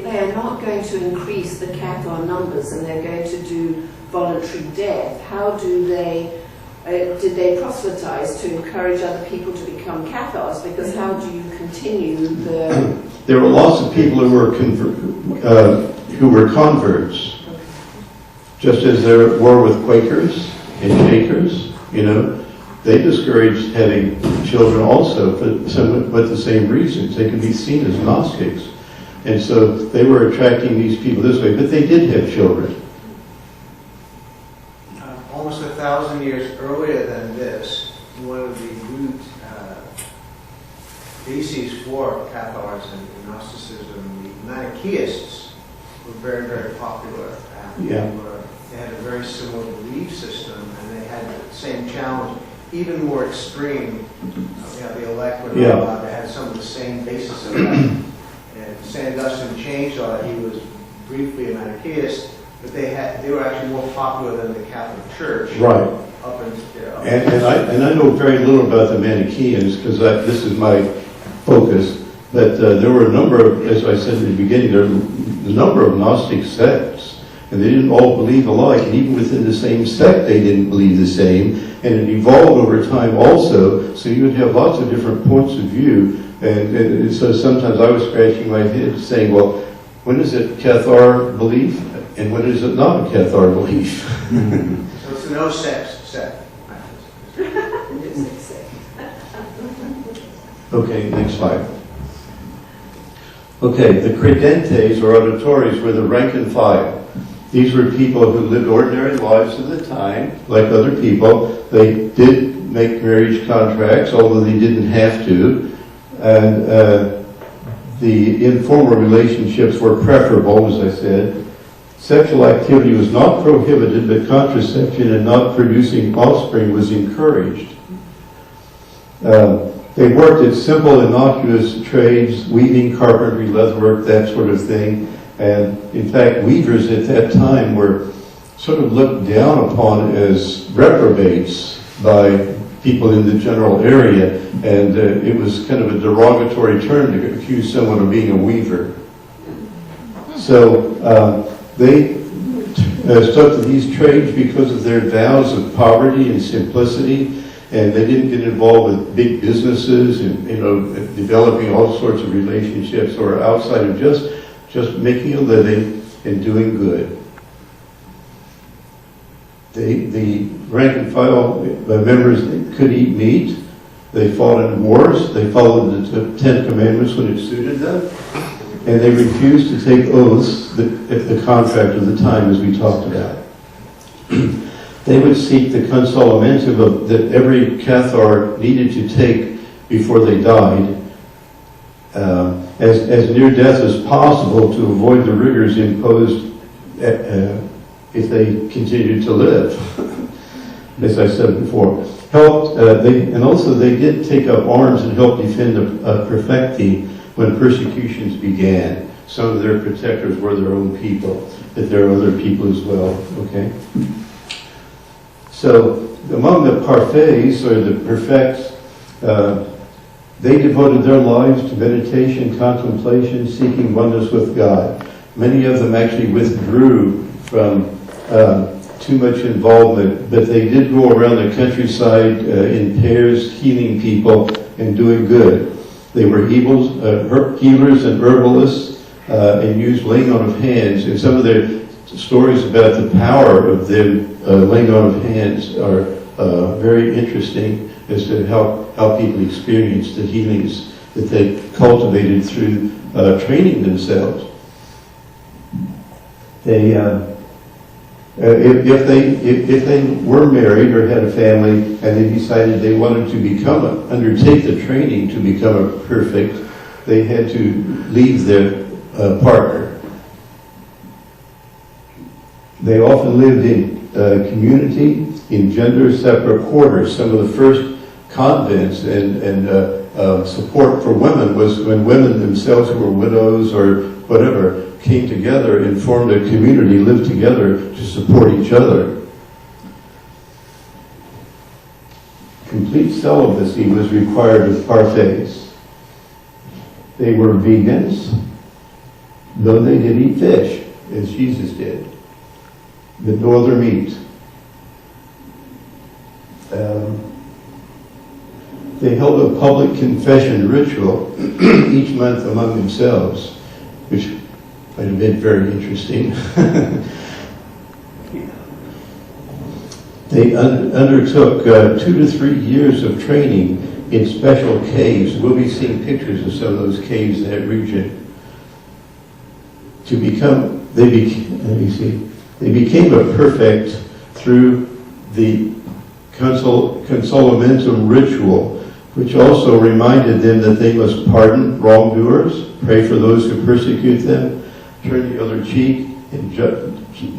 D: they are not going to increase the Cathar numbers and they're going to do voluntary death, how do they... did they proselytize to encourage other people to become Cathars? Because how do you continue the...
B: There were lots of people who were converts, just as there were with Quakers and Shakers. They discouraged having children also for somewhat the same reasons. They could be seen as Gnostics, and so they were attracting these people this way. But they did have children.
F: Almost 1,000 years earlier than this, one of the root bases for Cathars and Gnosticism, the Manichaeists, were very, very popular.
B: Yeah.
F: They had a very similar belief system, and they had the same challenge, even more extreme. The elect were not allowed to have some of the same basis of that. And St. Augustine changed all that. He was briefly a Manichaeist, but they were actually more popular than the Catholic Church.
B: Right.
F: Up until,
B: And I know very little about the Manichaeans because this is my focus. But there were a number of, as I said in the beginning, there were a number of Gnostic sects, and they didn't all believe alike, and even within the same sect they didn't believe the same, and it evolved over time also, so you would have lots of different points of view, and so sometimes I was scratching my head saying, well, when is it Cathar belief, and when is it not a Cathar belief?
F: So it's a no sex sect.
B: Okay, next slide. Okay, the credentes or auditores were the rank and file. These were people who lived ordinary lives at the time, like other people. They did make marriage contracts, although they didn't have to. And the informal relationships were preferable, as I said. Sexual activity was not prohibited, but contraception and not producing offspring was encouraged. They worked at simple, innocuous trades, weaving, carpentry, leatherwork, that sort of thing. And in fact, weavers at that time were sort of looked down upon as reprobates by people in the general area. And it was kind of a derogatory term to accuse someone of being a weaver. So they stuck to these trades because of their vows of poverty and simplicity. And they didn't get involved with big businesses and, developing all sorts of relationships or outside of just making a living and doing good. The rank and file members could eat meat. They fought in wars. They followed the Ten Commandments when it suited them. And they refused to take oaths, the contract of the time, as we talked about. They would seek the consolamentum that every Cathar needed to take before they died, as near death as possible to avoid the rigors imposed if they continued to live, as I said before. They did take up arms and help defend the perfecti when persecutions began. Some of their protectors were their own people, but there are other people as well, okay? So among the parfaits, or the perfects, they devoted their lives to meditation, contemplation, seeking oneness with God. Many of them actually withdrew from too much involvement, but they did go around the countryside in pairs, healing people and doing good. They were healers and herbalists, and used laying on of hands. And some of their stories about the power of them laying on of hands are very interesting as to how people experience the healings that they cultivated through training themselves. They, if they were married or had a family and they decided they wanted to undertake the training to become a perfect, they had to leave their partner. They often lived in community, in gender-separate quarters. Some of the first convents and support for women was when women themselves who were widows or whatever came together and formed a community, lived together to support each other. Complete celibacy was required of parfaits. They were vegans, though they did eat fish, as Jesus did, but no other meat. They held a public confession ritual each month among themselves, which might have been very interesting. They undertook 2 to 3 years of training in special caves. We'll be seeing pictures of some of those caves in that region. They became a perfect through the consolamentum ritual, which also reminded them that they must pardon wrongdoers, pray for those who persecute them, turn the other cheek, and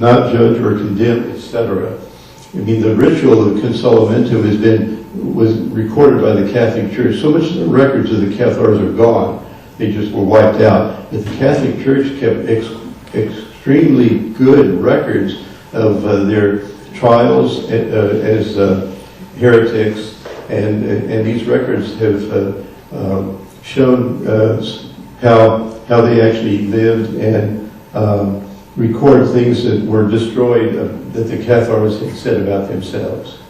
B: not judge or condemn, etc. I mean, the ritual of consolamentum was recorded by the Catholic Church. So much of the records of the Cathars are gone. They just were wiped out. But the Catholic Church kept extremely good records of their trials as heretics, and these records have shown how they actually lived and record things that were destroyed that the Cathars had said about themselves.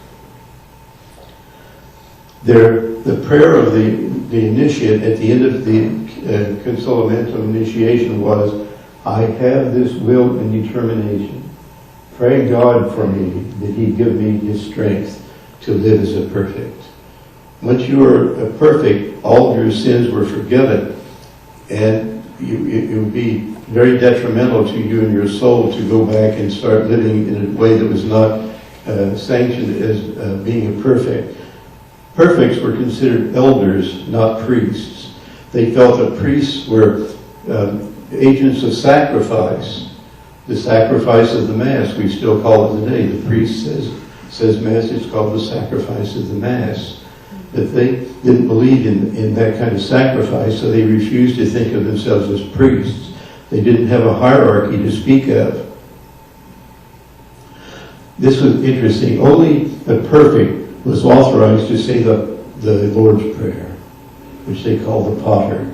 B: The prayer of the initiate at the end of the consolamentum initiation was, I have this will and determination. Pray God for me that He give me His strength to live as a perfect. Once you are a perfect, all of your sins were forgiven, and it would be very detrimental to you and your soul to go back and start living in a way that was not sanctioned as being a perfect. Perfects were considered elders, not priests. They felt that priests were agents of sacrifice. The sacrifice of the Mass, we still call it today. The priest says Mass, it's called the sacrifice of the Mass. But they didn't believe in that kind of sacrifice, so they refused to think of themselves as priests. They didn't have a hierarchy to speak of. This was interesting. Only the perfect was authorized to say the Lord's Prayer, which they call the Pater.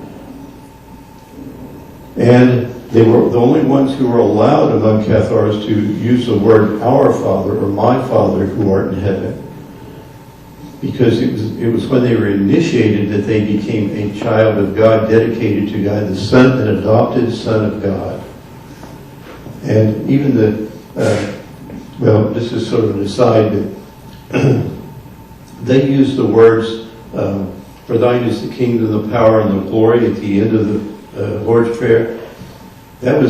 B: And they were the only ones who were allowed among Cathars to use the word Our Father or My Father who art in heaven. Because it was when they were initiated that they became a child of God, dedicated to God, the Son, an adopted Son of God. And even this is sort of an aside, but they use the words, for thine is the kingdom, the power, and the glory at the end of the Lord's Prayer. That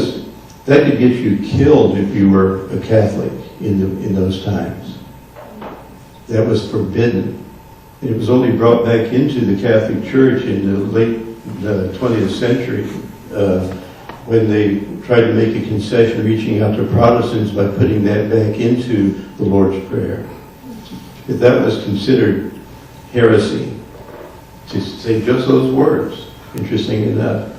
B: could get you killed if you were a Catholic in those times. That was forbidden. It was only brought back into the Catholic Church in the late 20th century when they tried to make a concession reaching out to Protestants by putting that back into the Lord's Prayer. But that was considered heresy, to say just those words, interesting enough.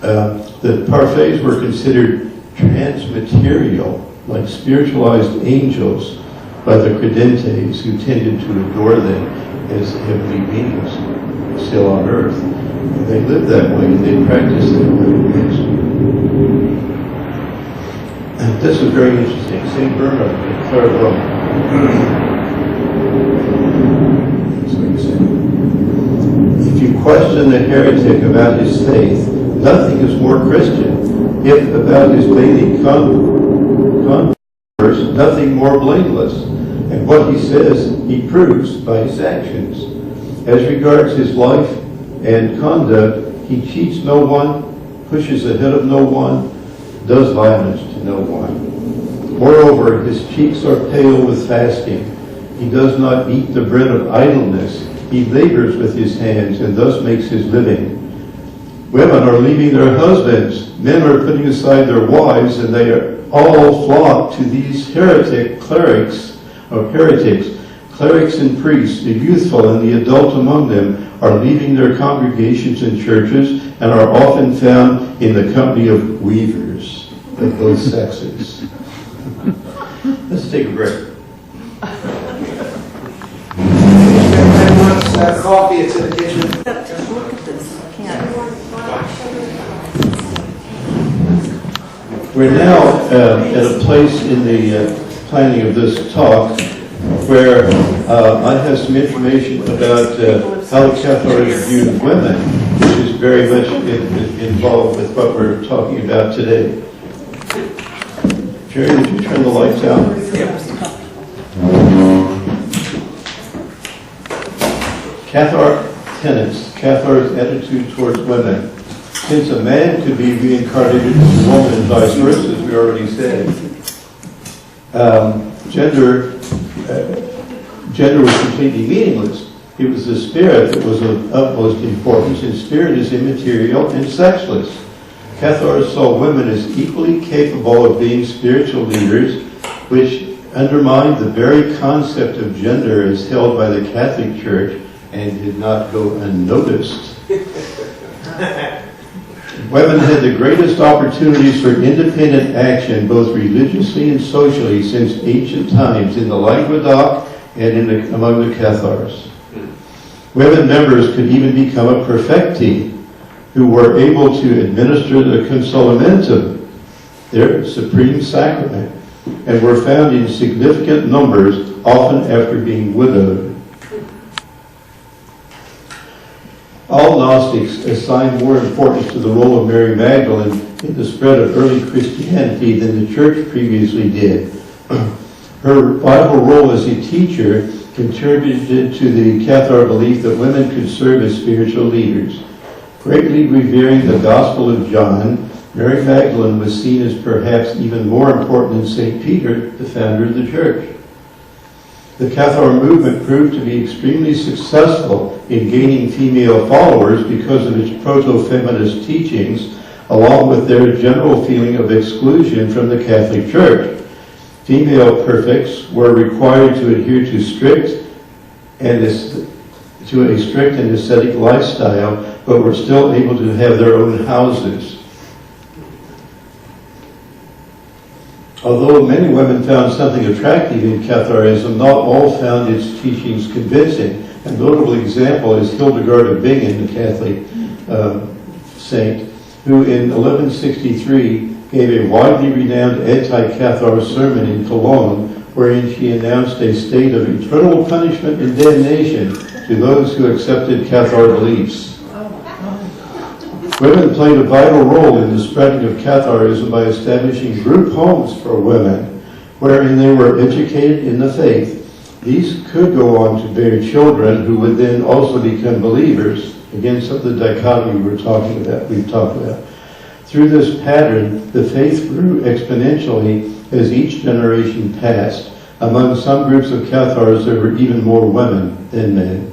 B: The parfaits were considered transmaterial, like spiritualized angels, by the credentes who tended to adore them as heavenly beings still on earth. And they lived that way, and they practiced that way. And this is very interesting. St. Bernard in Clairvaux. If you question a heretic about his faith, nothing is more Christian. If about his daily converse, nothing more blameless. And what he says, he proves by his actions. As regards his life and conduct, he cheats no one, pushes ahead of no one, does violence to no one. Moreover, his cheeks are pale with fasting. He does not eat the bread of idleness. He labors with his hands and thus makes his living. Women are leaving their husbands. Men are putting aside their wives, and they are all flock to these heretics. Clerics and priests, the youthful and the adult among them, are leaving their congregations and churches and are often found in the company of weavers of both sexes. Let's take a break.
F: Coffee, it's in the kitchen.
G: Look at this. I can't.
B: We're now at a place in the planning of this talk where I have some information about how the Cathars view women, which is very much involved with what we're talking about today. Jerry, would you turn the lights out? Cathar tenets, Cathar's attitude towards women. Since a man could be reincarnated as a woman and vice versa, as we already said, gender was completely meaningless. It was the spirit that was of utmost importance, and spirit is immaterial and sexless. Cathars saw women as equally capable of being spiritual leaders, which undermined the very concept of gender as held by the Catholic Church and did not go unnoticed. Women had the greatest opportunities for independent action, both religiously and socially, since ancient times in the Languedoc and among the Cathars. Women members could even become a perfecti. who were able to administer the consolamentum, their supreme sacrament, and were found in significant numbers, often after being widowed. All Gnostics assign more importance to the role of Mary Magdalene in the spread of early Christianity than the Church previously did. Her vital role as a teacher contributed to the Cathar belief that women could serve as spiritual leaders. Greatly revering the Gospel of John, Mary Magdalene was seen as perhaps even more important than St. Peter, the founder of the Church. The Cathar movement proved to be extremely successful in gaining female followers because of its proto-feminist teachings, along with their general feeling of exclusion from the Catholic Church. Female perfects were required to adhere to a strict and ascetic lifestyle, but were still able to have their own houses. Although many women found something attractive in Catharism, not all found its teachings convincing. A notable example is Hildegard of Bingen, the Catholic saint, who in 1163 gave a widely renowned anti-Cathar sermon in Cologne, wherein she announced a state of eternal punishment and damnation to those who accepted Cathar beliefs. Women played a vital role in the spreading of Catharism by establishing group homes for women, wherein they were educated in the faith. These could go on to bear children who would then also become believers. Again, some of the dichotomy we've talked about. Through this pattern, the faith grew exponentially as each generation passed. Among some groups of Cathars, there were even more women than men.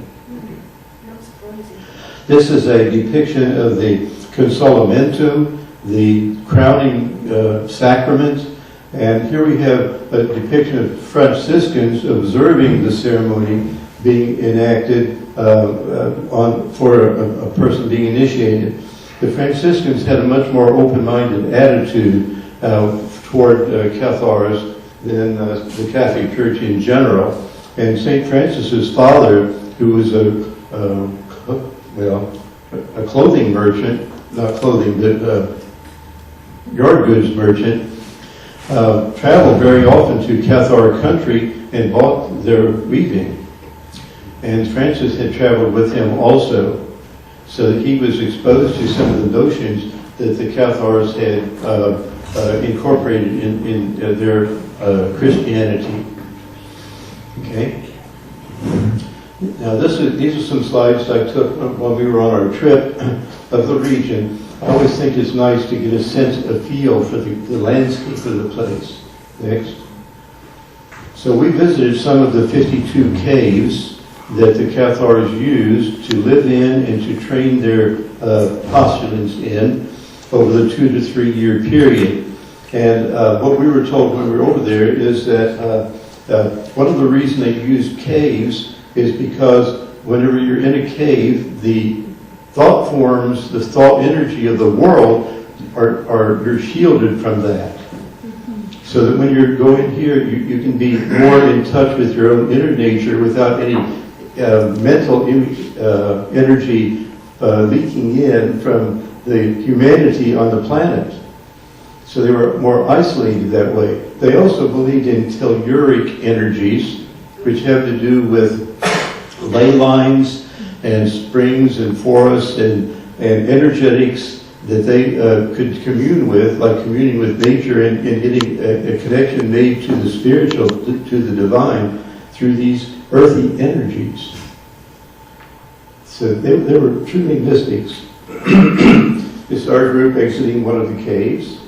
B: This is a depiction of the consolamentum, the crowning sacrament, and here we have a depiction of Franciscans observing the ceremony being enacted for a person being initiated. The Franciscans had a much more open-minded attitude toward Cathars than the Catholic Church in general. And St. Francis's father, who was a clothing merchant, not clothing, but yard goods merchant, traveled very often to Cathar country and bought their weaving. And Francis had traveled with him also, so that he was exposed to some of the notions that the Cathars had incorporated in their Christianity. Okay? Now these are some slides I took when we were on our trip of the region. I always think it's nice to get a sense, a feel for the landscape of the place. Next. So we visited some of the 52 caves that the Cathars used to live in and to train their postulants in over the 2 to 3 year period. And what we were told when we were over there is that one of the reasons they used caves is because whenever you're in a cave, the thought forms, the thought energy of the world you're shielded from that. So that when you're going here, you can be more in touch with your own inner nature without any mental energy leaking in from the humanity on the planet. So they were more isolated that way. They also believed in telluric energies, which have to do with ley lines and springs and forests and energetics that they could commune with, like communing with nature and getting a connection made to the spiritual, to the divine, through these earthy energies. So they were truly mystics. This is our group exiting one of the caves.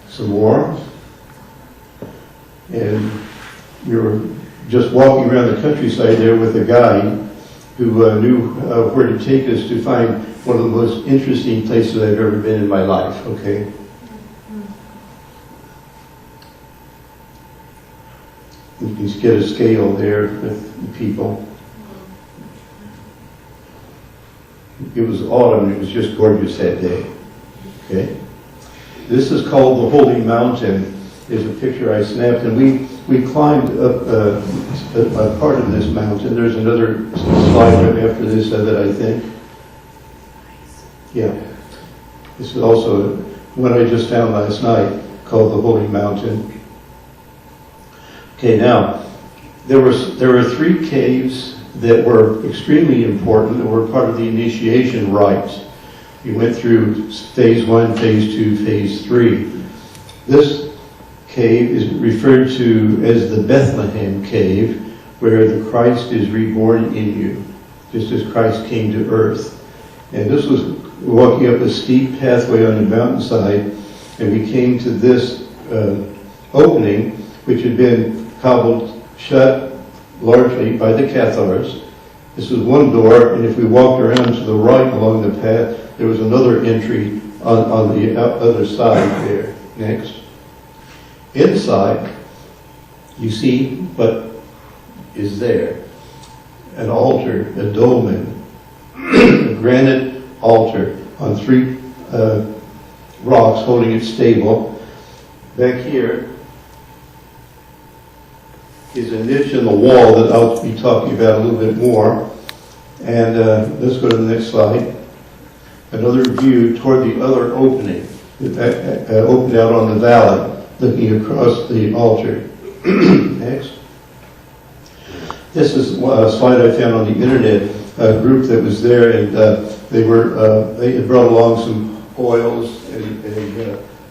B: Some more. And we were just walking around the countryside there with a guide who knew where to take us to find one of the most interesting places I've ever been in my life, okay? You can get a scale there with the people. It was autumn, it was just gorgeous that day, okay? This is called the Holy Mountain. There's a picture I snapped, and we climbed up a part of this mountain. There's another slide right after this of it, I think. Yeah. This is also one I just found last night called the Holy Mountain. Okay, now, there were 3 caves that were extremely important and were part of the initiation rites. You went through phase 1, phase 2, phase 3. This cave is referred to as the Bethlehem Cave, where the Christ is reborn in you, just as Christ came to earth. And this was walking up a steep pathway on the mountainside, and we came to this opening, which had been cobbled shut largely by the Cathars. This was one door, and if we walked around to the right along the path, there was another entry on the other side there. Next. Inside, you see what is there. An altar, a dolmen, a granite altar on 3 rocks holding it stable. Back here is a niche in the wall that I'll be talking about a little bit more. And let's go to the next slide. Another view toward the other opening that opened out on the valley, looking across the altar. Next. This is a slide I found on the internet, a group that was there, and they had brought along some oils and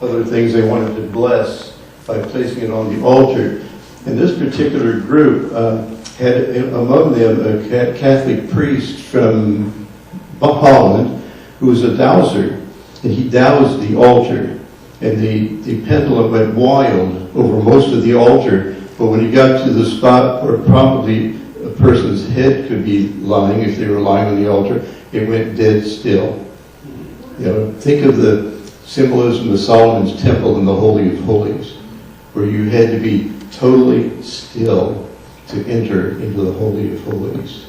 B: other things they wanted to bless by placing it on the altar. And this particular group had among them a Catholic priest from Holland who was a dowser, and he doused the altar. And the pendulum went wild over most of the altar, but when he got to the spot where probably a person's head could be lying, if they were lying on the altar, it went dead still. You know, think of the symbolism of Solomon's temple in the Holy of Holies, where you had to be totally still to enter into the Holy of Holies.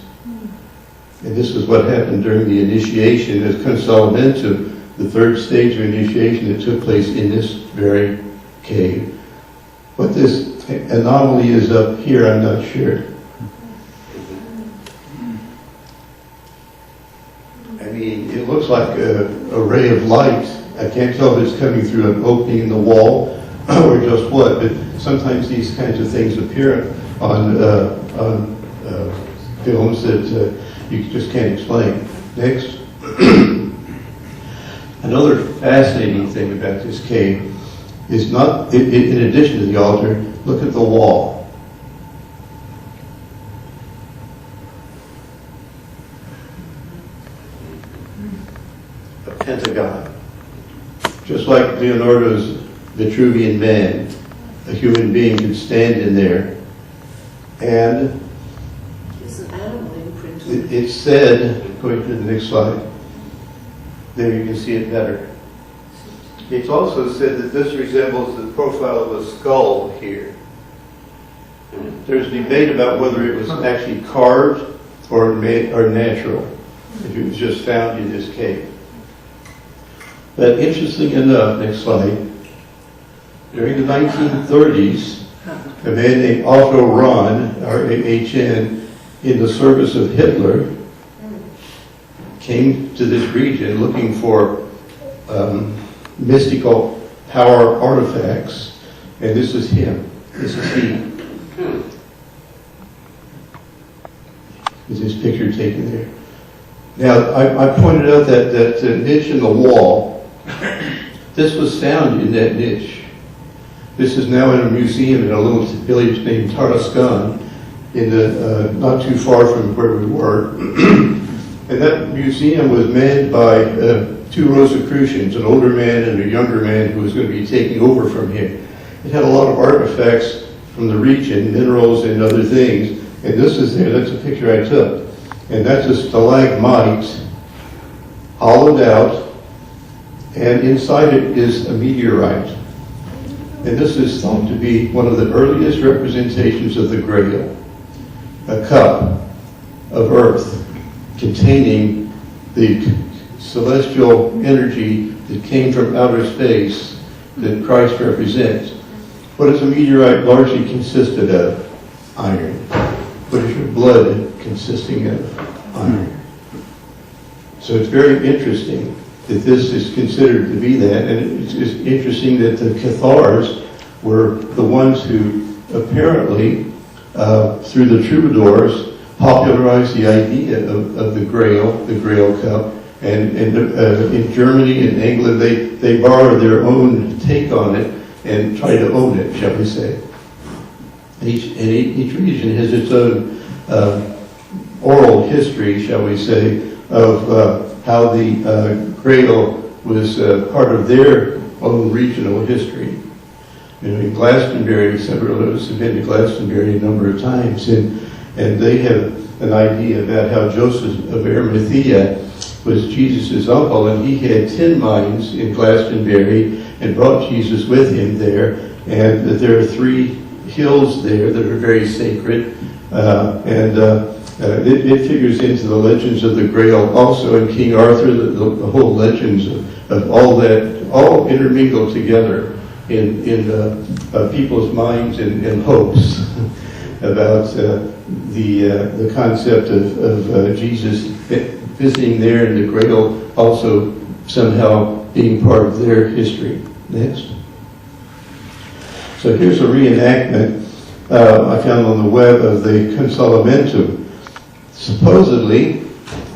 B: And this is what happened during the initiation as consolidated into the 3rd stage of initiation that took place in this very cave. What this anomaly is up here, I'm not sure. I mean, it looks like a ray of light. I can't tell if it's coming through an opening in the wall or just what, but sometimes these kinds of things appear on films that you just can't explain. Next. Another fascinating thing about this cave is not, in addition to the altar, look at the wall. A pentagon. Just like Leonardo's Vitruvian Man, a human being could stand in there, and
D: It's an animal imprint.
B: it said, going to the next slide, there you can see it better. It's also said that this resembles the profile of a skull here. There's debate about whether it was actually carved or natural, if it was just found in this cave. But interesting enough, next slide, during the 1930s, a man named Otto Rahn, R-A-H-N, in the service of Hitler, came to this region looking for mystical power artifacts, and this is him. This is he. Is his picture taken there? Now, I pointed out that niche in the wall. This was found in that niche. This is now in a museum in a little village named Tarascan, in the not too far from where we were. And that museum was manned by 2 Rosicrucians, an older man and a younger man who was going to be taking over from him. It had a lot of artifacts from the region, minerals and other things. And this is there, that's a picture I took. And that's a stalagmite, hollowed out, and inside it is a meteorite. And this is thought to be one of the earliest representations of the Grail, a cup of earth containing the celestial energy that came from outer space that Christ represents. what does a meteorite largely consisted of? Iron. What is your blood consisting of? Iron. So it's very interesting that this is considered to be that, and it's interesting that the Cathars were the ones who apparently, through the troubadours, popularized the idea of the Grail cup, and in Germany and England they borrowed their own take on it and tried to own it, shall we say. Each region has its own oral history, shall we say, of how the Grail was part of their own regional history. You know, in Glastonbury, several of us have been to Glastonbury a number of times, and they have an idea about how Joseph of Arimathea was Jesus' uncle, and he had 10 mines in Glastonbury and brought Jesus with him there, and that there are 3 hills there that are very sacred, it figures into the legends of the Grail also, and King Arthur, the whole legends of all that, all intermingled together in people's minds and hopes about the concept of Jesus visiting there, and the Grail also somehow being part of their history. Next. So here's a reenactment I found on the web of the Consolamentum. Supposedly,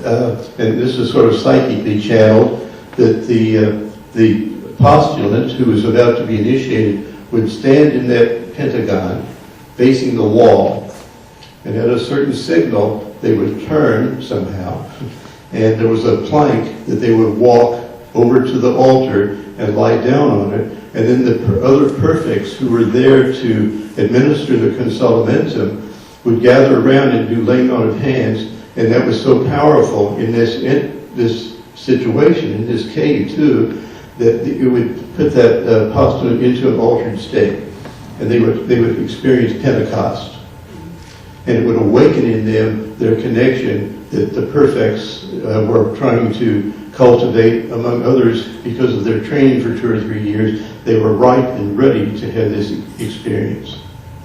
B: and this is sort of psychically channeled, that the postulant who was about to be initiated would stand in that pentagon facing the wall, and at a certain signal they would turn somehow, and there was a plank that they would walk over to the altar and lie down on it, and then the other perfects who were there to administer the Consolamentum would gather around and do laying on of hands, and that was so powerful in this situation, in this cave too, that it would put that postulant into an altered state, and they would experience Pentecost, and it would awaken in them their connection that the perfects were trying to cultivate, among others, because of their training for 2 or 3 years. They were ripe and ready to have this experience.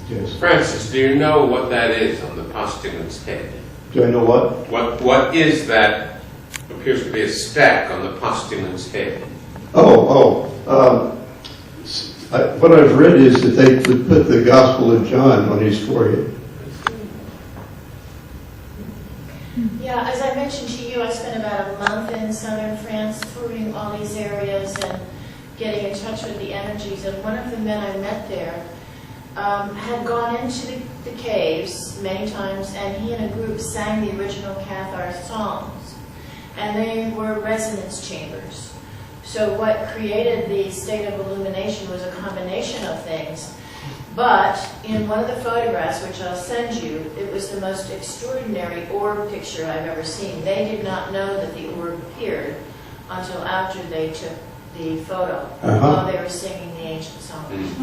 B: Yes.
H: Francis, do you know what that is on the postulant's head?
B: Do I know what?
H: What is that? Appears to be a stack on the postulant's head.
B: What I've read is that they would put the Gospel of John on his forehead.
I: Yeah, as I mentioned to you, I spent about a month in southern France touring all these areas and getting in touch with the energies. And one of the men I met there had gone into the caves many times, and he and a group sang the original Cathars songs. And they were resonance chambers. So what created the state of illumination was a combination of things. But in one of the photographs, which I'll send you, it was the most extraordinary orb picture I've ever seen. They did not know that the orb appeared until after they took the photo, while they were singing the ancient songs.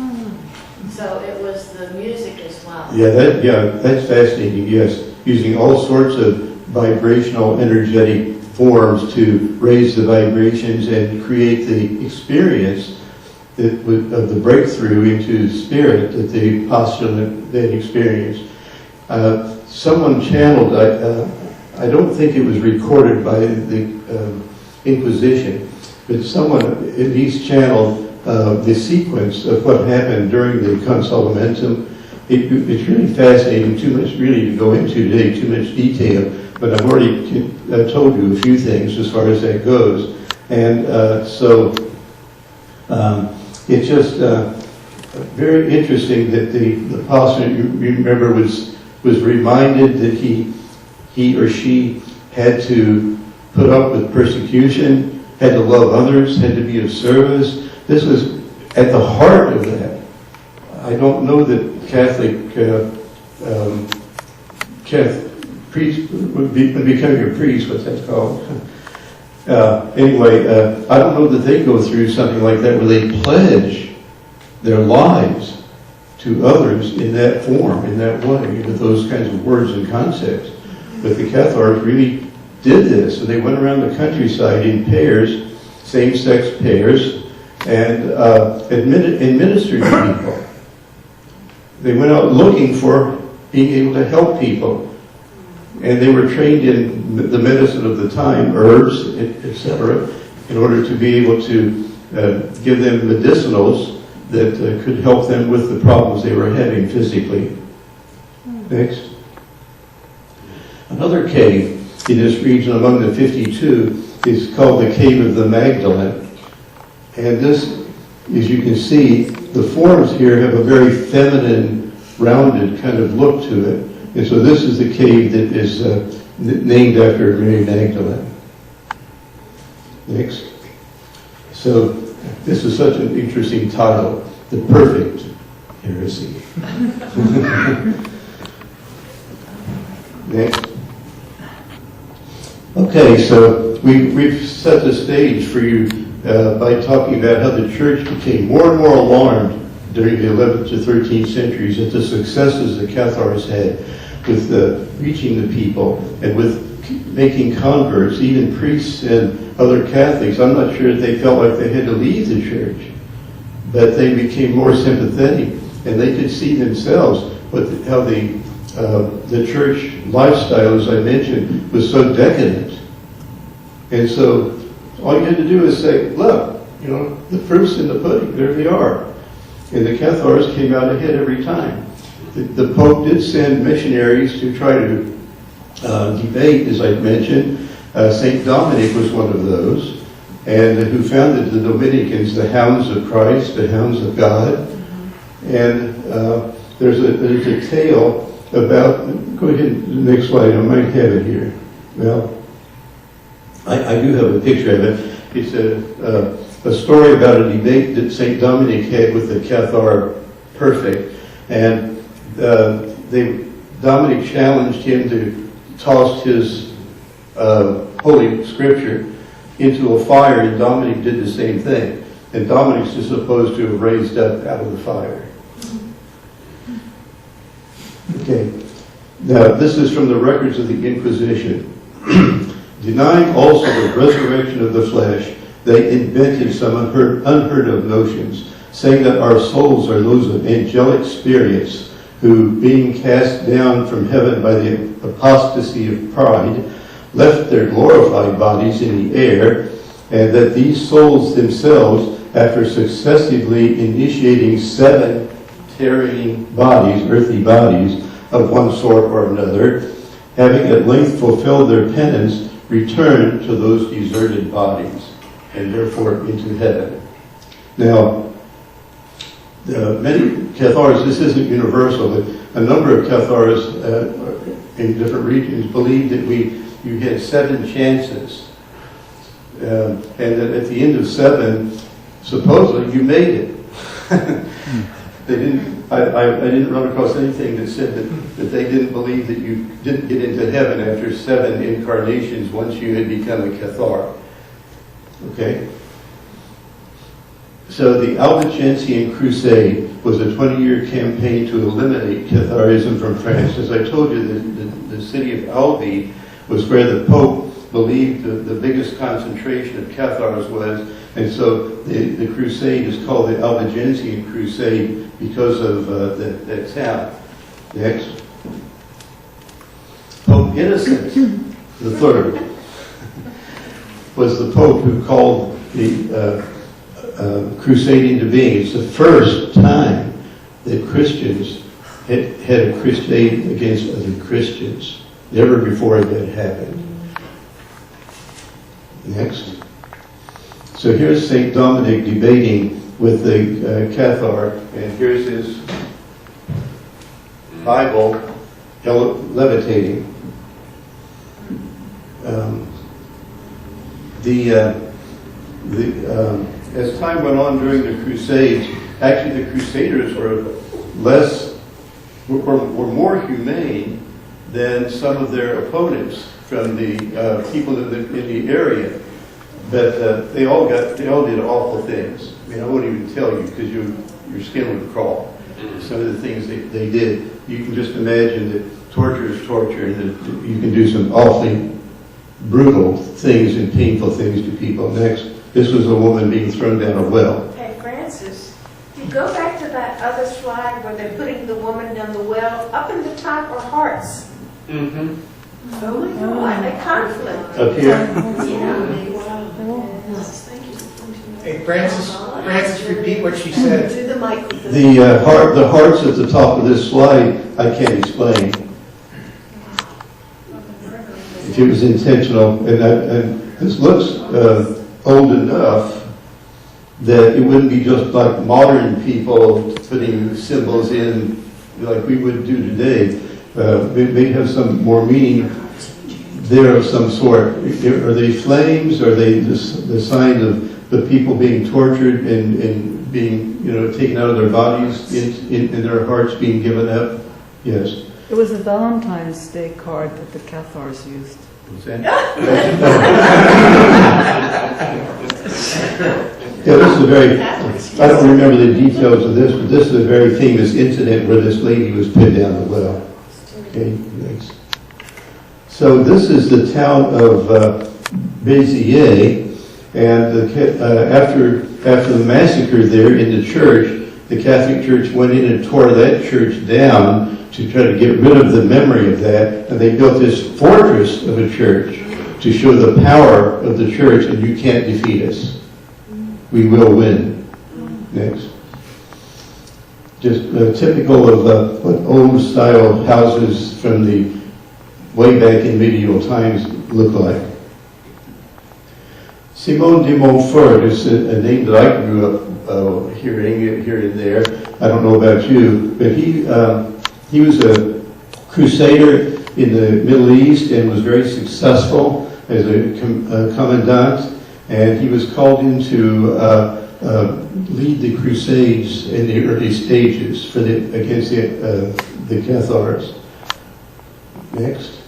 I: So it was the music as well. That's fascinating, yes. Using all sorts of vibrational, energetic forms to raise the vibrations and create the experience of the breakthrough into spirit that the postulant then experienced. Someone channeled, I don't think it was recorded by the Inquisition, but someone at least channeled the sequence of what happened during the Consolamentum. It's really fascinating, too much really to go into today, too much detail, but I've already told you a few things as far as that goes. And it's just very interesting that the postulant, you remember, was reminded that he or she had to put up with persecution, had to love others, had to be of service. This was at the heart of that. I don't know that Catholic priest would becoming a priest, what's that called? Anyway, I don't know that they go through something like that where they pledge their lives to others in that form, in that way, with those kinds of words and concepts. But the Cathars really did this, and they went around the countryside in pairs, same-sex pairs, and ministered to people.
B: they went out looking for being able to help people. And they were trained in the medicine of the time, herbs, etc., in order to be able to give them medicinals that could help them with the problems they were having physically. Next. Another cave in this region among the 52 is called the Cave of the Magdalene. And this, as you can see, the forms here have a very feminine, rounded kind of look to it. And so this is the cave that is named after Mary Magdalene. Next. So this is such an interesting title, The Perfect Heresy. Next. Okay, so we've set the stage for you by talking about how the church became more and more alarmed during the 11th to 13th centuries at the successes the Cathars had with reaching the people and with making converts, even priests and other Catholics. I'm not sure that they felt like they had to leave the church, but they became more sympathetic, and they could see themselves how the church lifestyle, as I mentioned, was so decadent. And so all you had to do is say, look, the proof's in the pudding, there they are. And the Cathars came out ahead every time. The Pope did send missionaries to try to debate, as I mentioned. St. Dominic was one of those, and who founded the Dominicans, the hounds of Christ, the hounds of God. And there's a tale about, go ahead, the next slide, I might have it here. Well, I do have a picture of it. It's a story about a debate that St. Dominic had with the Cathar Perfect, and Dominic challenged him to toss his Holy Scripture into a fire, and Dominic did the same thing. And Dominic's just supposed to have raised up out of the fire. Okay. Now, this is from the records of the Inquisition. Denying also the resurrection of the flesh, they invented some unheard of notions, saying that our souls are those of angelic spirits who, being cast down from heaven by the apostasy of pride, left their glorified bodies in the air, and that these souls themselves, after successively initiating 7 tarrying bodies, earthly bodies, of one sort or another, having at length fulfilled their penance, returned to those deserted bodies, and therefore into heaven. Now, many Cathars, this isn't universal, but a number of Cathars in different regions believed that you had 7 chances, and that at the end of 7, supposedly you made it. I didn't run across anything that said that they didn't believe that you didn't get into heaven after 7 incarnations once you had become a Cathar. Okay? So the Albigensian Crusade was a 20-year campaign to eliminate Catharism from France. As I told you, the city of Albi was where the Pope believed the biggest concentration of Cathars was, and so the crusade is called the Albigensian Crusade because of that town. Next. Pope Innocent III was the Pope who called the crusade into being. It's the first time that Christians had a crusade against other Christians. Never before that happened. Next. So here's St. Dominic debating with the Cathar, and here's his Bible levitating. As time went on during the Crusades, actually the Crusaders were more humane than some of their opponents from the people in the area. But they all did awful things. I mean, I won't even tell you because your skin would crawl. Some of the things they did. You can just imagine that torture is torture, and that you can do some awfully brutal things and painful things to people. Next, this was a woman being thrown down a well.
D: Hey, Francis, you go back to that
J: that other slide where they're putting the woman down the well, up in the top are hearts.
H: Mm-hmm.
D: Oh my God.
J: Like a conflict.
B: Up here?
F: Hey, Francis, repeat what she said.
D: To the microphone.
B: The hearts at the top of this slide, I can't explain. If it was intentional, and this looks old enough that it wouldn't be just like modern people putting symbols in like we would do today. It may have some more meaning there of some sort. Are they flames? Are they the sign of the people being tortured and being, taken out of their bodies and their hearts being given up? Yes.
G: It was a Valentine's Day card that the Cathars used.
B: What's that? Yeah, this is a very, I don't remember the details of this, but this is a very famous incident where this lady was put down the well. Okay, next. So this is the town of Béziers, and after the massacre there in the church, the Catholic Church went in and tore that church down to try to get rid of the memory of that, and they built this fortress of a church to show the power of the church, and you can't defeat us. We will win. Next. Just typical of what old style houses from the way back in medieval times look like. Simon de Montfort is a name that I grew up hearing here and there. I don't know about you, but he was a crusader in the Middle East and was very successful as a commandant. And he was called in to lead the Crusades in the early stages against the Cathars. Next.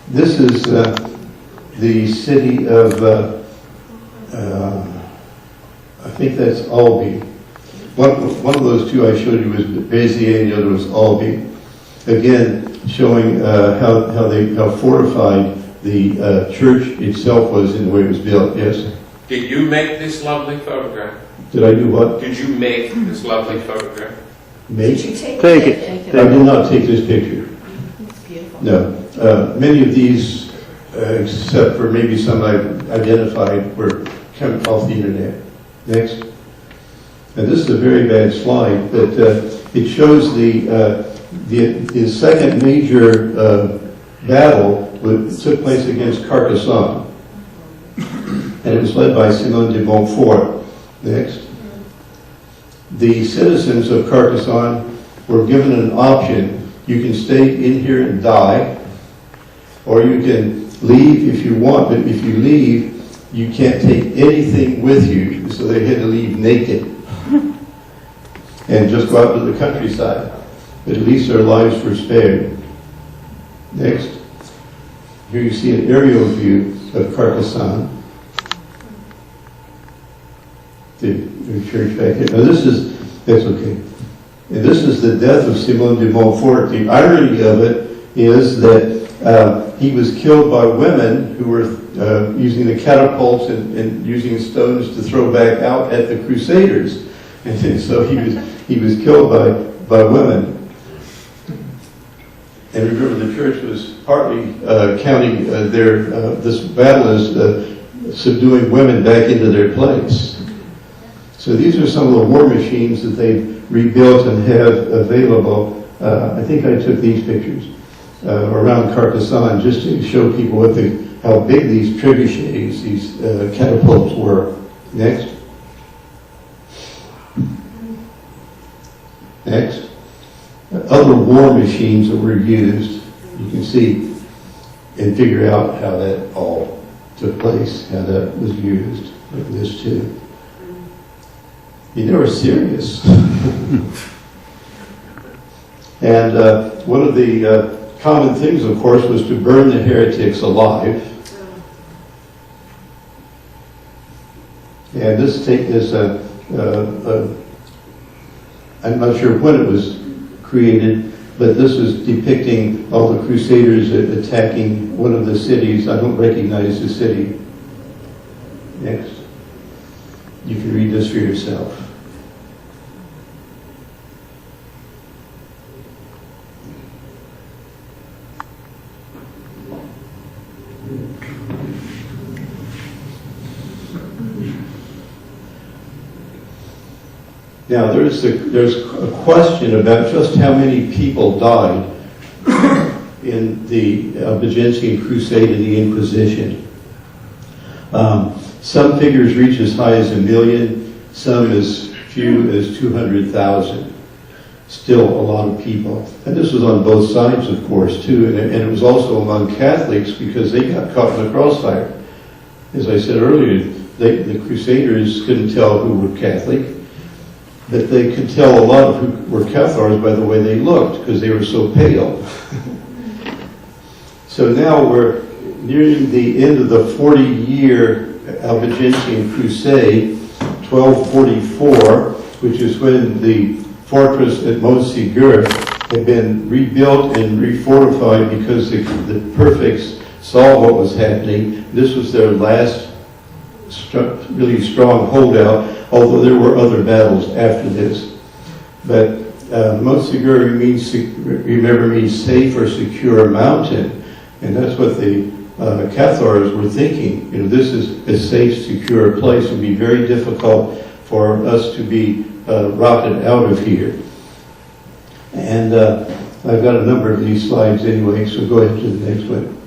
B: This is the city of, I think that's Albi. One of those two I showed you was Béziers, and the other was Albi. Again, showing how fortified the church itself was in the way it was built. Yes?
H: Did you make this lovely photograph?
B: Did I do what?
H: Did you make this lovely photograph?
B: Make?
D: Did you take
B: it. I did not take this picture.
D: It's beautiful.
B: No. Many of these, except for maybe some I've identified, were coming off the internet. Next. And this is a very bad slide, but it shows the second major battle took place against Carcassonne, and it was led by Simon de Montfort. Next. The citizens of Carcassonne were given an option. You can stay in here and die, or you can leave if you want, but if you leave, you can't take anything with you, so they had to leave naked and just go out to the countryside. But at least their lives were spared. Next. Here you see an aerial view of Carcassonne. The church back here. Now that's okay. And this is the death of Simon de Montfort. The irony of it is that he was killed by women who were using the catapults and using stones to throw back out at the Crusaders. And so he was killed by women. And remember, the church was partly counting this battle as subduing women back into their place. So these are some of the war machines that they've rebuilt and have available. I think I took these pictures around Carcassonne just to show people how big these trebuchets, these catapults were. Next. Next. Other war machines that were used, you can see and figure out how that all took place, how that was used, like this too. They were serious. And one of the common things, of course, was to burn the heretics alive. And this is I'm not sure when it was created, but this is depicting all the Crusaders attacking one of the cities. I don't recognize the city. Next. You can read this for yourself. Now, there's a question about just how many people died in the Albigensian Crusade and the Inquisition. Some figures reach as high as 1 million, some as few as 200,000. Still a lot of people. And this was on both sides, of course, too, and it was also among Catholics because they got caught in the crossfire. As I said earlier, the Crusaders couldn't tell who were Catholic, but they could tell a lot of who were Cathars by the way they looked, because they were so pale. So now we're nearing the end of the 40-year Albigensian Crusade, 1244, which is when the fortress at Montségur had been rebuilt and refortified because the perfects saw what was happening. This was their last really strong holdout, although there were other battles after this. But Montségur means safe or secure mountain, and that's what the Cathars were thinking. You know, this is a safe, secure place. It would be very difficult for us to be rotted out of here. And I've got a number of these slides anyway, so go ahead to the next one.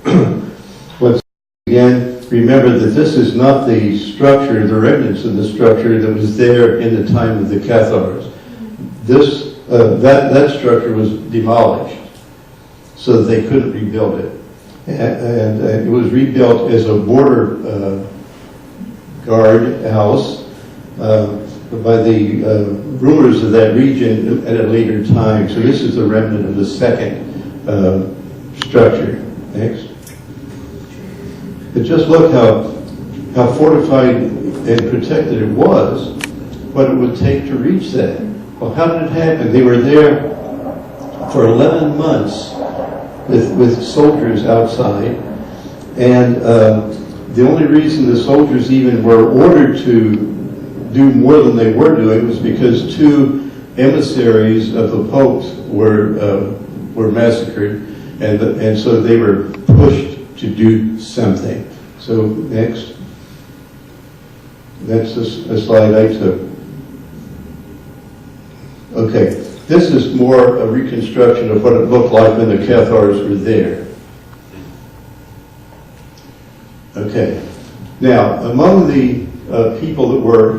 B: Once again, remember that this is not the structure, the remnants of the structure that was there in the time of the Cathars. This, that structure was demolished so that they couldn't rebuild it. And it was rebuilt as a border guard house by the rulers of that region at a later time. So this is the remnant of the second structure. Next. But just look how fortified and protected it was, what it would take to reach that. Well, how did it happen? They were there for 11 months with soldiers outside, and the only reason the soldiers even were ordered to do more than they were doing was because 2 emissaries of the popes were massacred, and so they were pushed to do something. So next, that's a slide I took. Okay, this is more a reconstruction of what it looked like when the Cathars were there. Okay, now among the people that were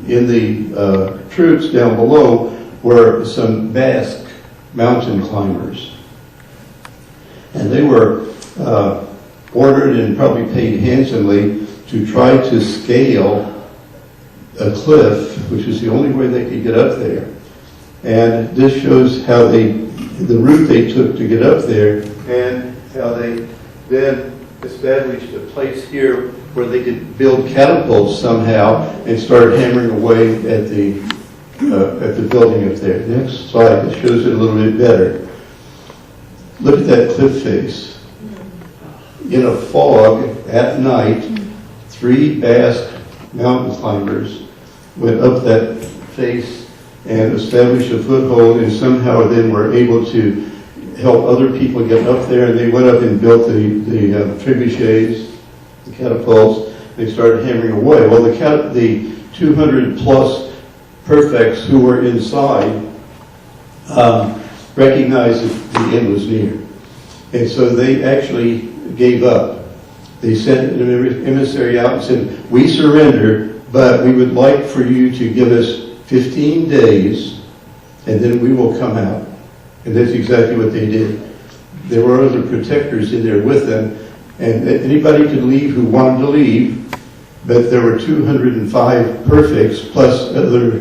B: in the troops down below were some Basque mountain climbers. And they were ordered and probably paid handsomely to try to scale a cliff, which is the only way they could get up there. And this shows how the route they took to get up there, and how they then established a place here where they could build catapults somehow and start hammering away at the building up there. Next slide, it shows it a little bit better. Look at that cliff face. In a fog at night, 3 Basque mountain climbers went up that face and established a foothold, and somehow then were able to help other people get up there. And they went up and built the trebuchets, the catapults. They started hammering away. Well, the 200 plus perfects who were inside recognized that the end was near. And so they actually gave up. They sent an emissary out and said, "We surrender, but we would like for you to give us 15 days, and then we will come out." And that's exactly what they did. There were other protectors in there with them, and anybody could leave who wanted to leave, but there were 205 perfects plus other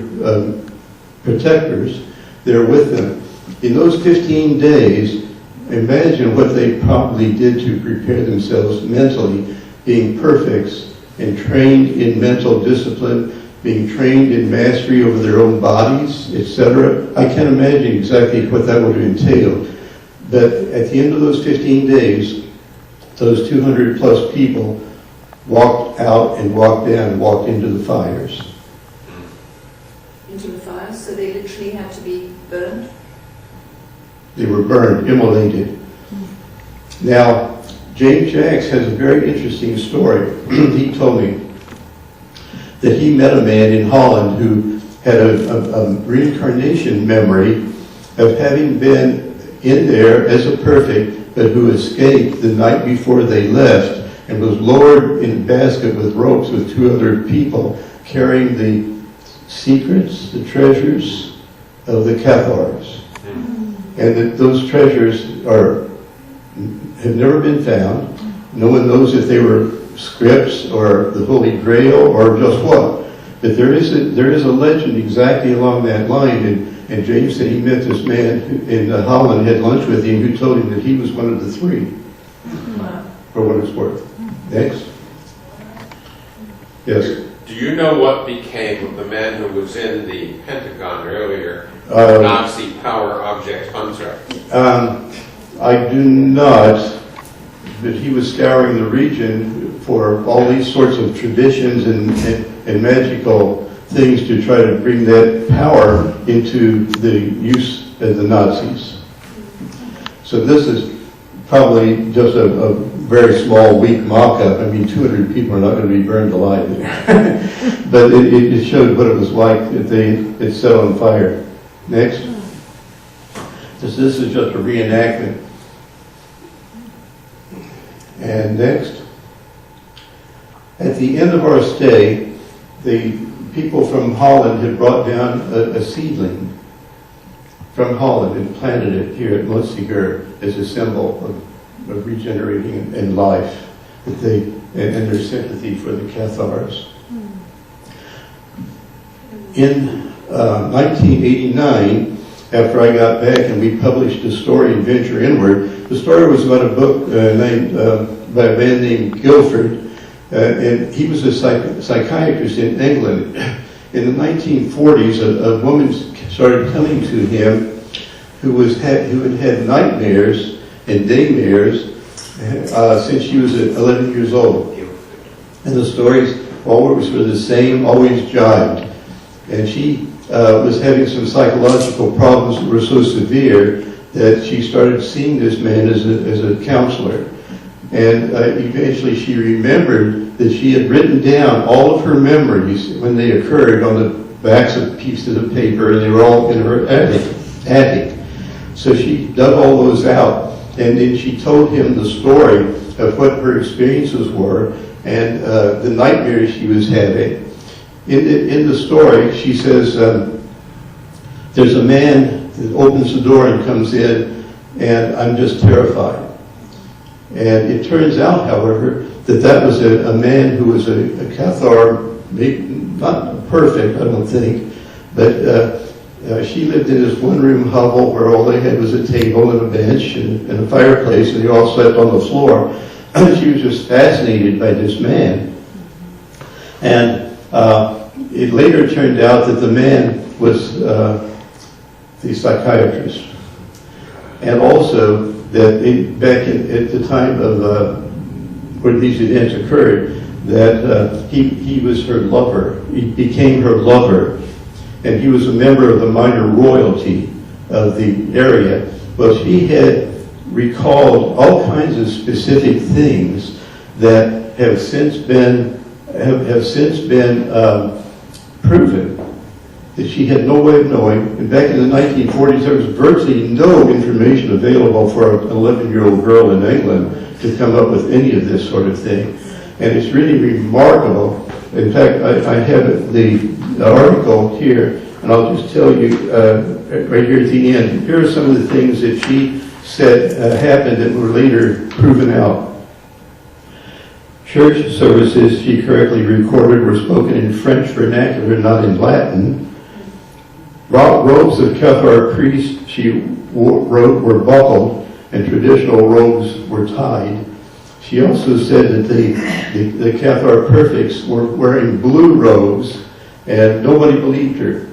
B: protectors there with them. In those 15 days, imagine what they probably did to prepare themselves mentally, being perfects and trained in mental discipline, being trained in mastery over their own bodies, etc. I can't imagine exactly what that would entail. But at the end of those 15 days, those 200 plus people walked out and walked down and walked into the fires.
D: Into the fires? So they literally had to be burned?
B: They were burned, immolated. Now, James Jacks has a very interesting story. He told me that he met a man in Holland who had a reincarnation memory of having been in there as a perfect, but who escaped the night before they left and was lowered in a basket with ropes with 2 other people carrying the secrets, the treasures of the Cathars. And that those treasures have never been found. No one knows if they were scripts or the Holy Grail or just what. But there is a legend exactly along that line, and James said he met this man in Holland, had lunch with him, who told him that he was one of the 3, for what it's worth. Next. Yes?
H: Do you know what became of the man who was in the Pentagon earlier, Nazi power object hunter?
B: I do not, but he was scouring the region for all these sorts of traditions and magical things to try to bring that power into the use of the Nazis. So this is probably just a very small, weak mock-up. I mean, 200 people are not going to be burned alive. But it showed what it was like if it set on fire. Next. This is just a reenactment. And next. At the end of our stay, the people from Holland had brought down a seedling from Holland and planted it here at Montsegur as a symbol of regenerating and life, and their sympathy for the Cathars. In 1989, after I got back and we published a story in Venture Inward, the story was about a book named by a man named Guilford, and he was a psychiatrist in England. In the 1940s, a woman started coming to him who had had nightmares and daymares since she was 11 years old. And the stories all were sort of the same, always jibed. And she was having some psychological problems that were so severe that she started seeing this man as a counselor. And eventually she remembered that she had written down all of her memories when they occurred on the backs of pieces of paper, and they were all in her attic. So she dug all those out, and then she told him the story of what her experiences were and the nightmares she was having. In the story, she says, there's a man that opens the door and comes in, and I'm just terrified. And it turns out, however, that was a man who was a Cathar, maybe not perfect, I don't think, but she lived in this one-room hovel where all they had was a table and a bench and a fireplace, and they all slept on the floor. She was just fascinated by this man. And it later turned out that the man was the psychiatrist. And also that back at the time of when these events occurred, that he was her lover. He became her lover. And he was a member of the minor royalty of the area. Well, she had recalled all kinds of specific things that have since been proven that she had no way of knowing. And back in the 1940s, there was virtually no information available for an 11-year-old girl in England to come up with any of this sort of thing. And it's really remarkable. In fact, I have the article here, and I'll just tell you right here at the end. Here are some of the things that she said happened that were later proven out. Church services, she correctly recorded, were spoken in French vernacular, not in Latin. Robes of Cathar priests, she wrote, were buckled, and traditional robes were tied. She also said that the Cathar perfects were wearing blue robes, and nobody believed her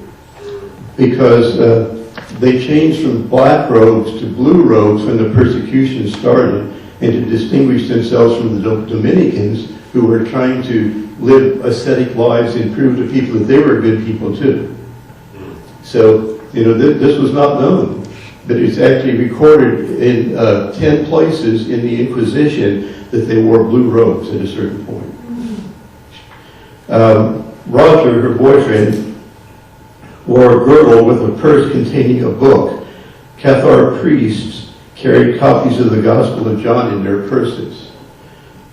B: because they changed from black robes to blue robes when the persecution started, and to distinguish themselves from the Dominicans who were trying to live ascetic lives and prove to people that they were good people too. So, this was not known, but it's actually recorded in 10 places in the Inquisition that they wore blue robes at a certain point. Roger, her boyfriend, wore a girdle with a purse containing a book. Cathar priests carried copies of the Gospel of John in their purses.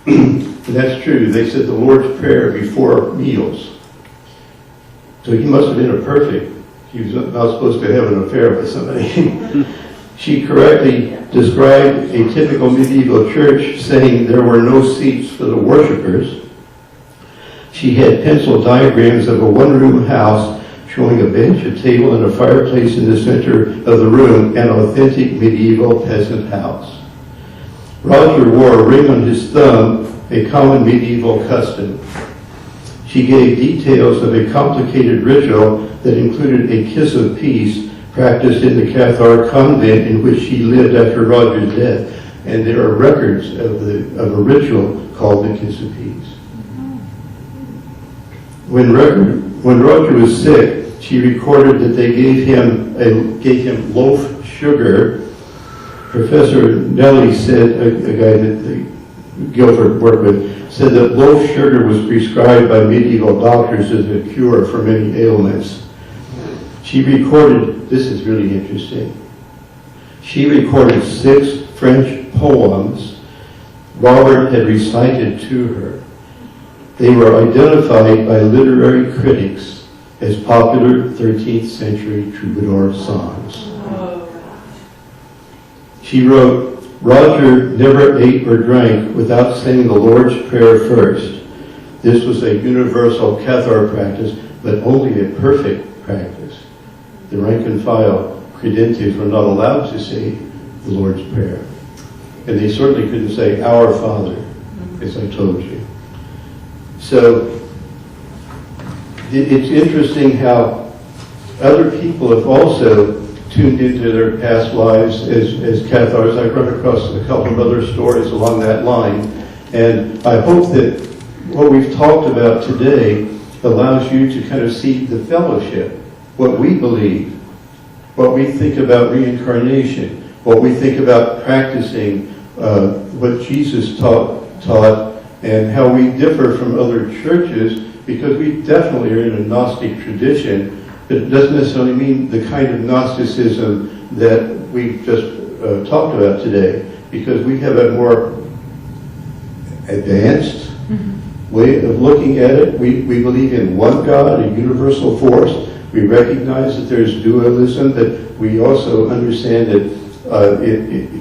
B: And that's true. They said the Lord's Prayer before meals. So he must have been a perfect. He was not supposed to have an affair with somebody. She correctly described a typical medieval church, saying there were no seats for the worshipers. She had pencil diagrams of a one-room house showing a bench, a table, and a fireplace in the center of the room, an authentic medieval peasant house. Roger wore a ring on his thumb, a common medieval custom. She gave details of a complicated ritual that included a kiss of peace practiced in the Cathar convent in which she lived after Roger's death. And there are records of a ritual called the kiss of peace. When Roger was sick, she recorded that they gave him loaf sugar. Professor Nellie said, a guy that Guilford worked with, said that loaf sugar was prescribed by medieval doctors as a cure for many ailments. She recorded, this is really interesting, she recorded 6 French poems Robert had recited to her. They were identified by literary critics as popular 13th century troubadour songs. She wrote, Roger never ate or drank without saying the Lord's Prayer first. This was a universal Cathar practice, but only a perfect practice. The rank and file credentials were not allowed to say the Lord's Prayer. And they certainly couldn't say, Our Father, as I told you. So, it's interesting how other people have also tuned into their past lives as Cathars. I've run across a couple of other stories along that line. And I hope that what we've talked about today allows you to kind of see the fellowship, what we believe, what we think about reincarnation, what we think about practicing what Jesus taught, and how we differ from other churches, because we definitely are in a Gnostic tradition, but it doesn't necessarily mean the kind of Gnosticism that we just talked about today, because we have a more advanced way of looking at it. We believe in one God, a universal force. We recognize that there's dualism, but we also understand that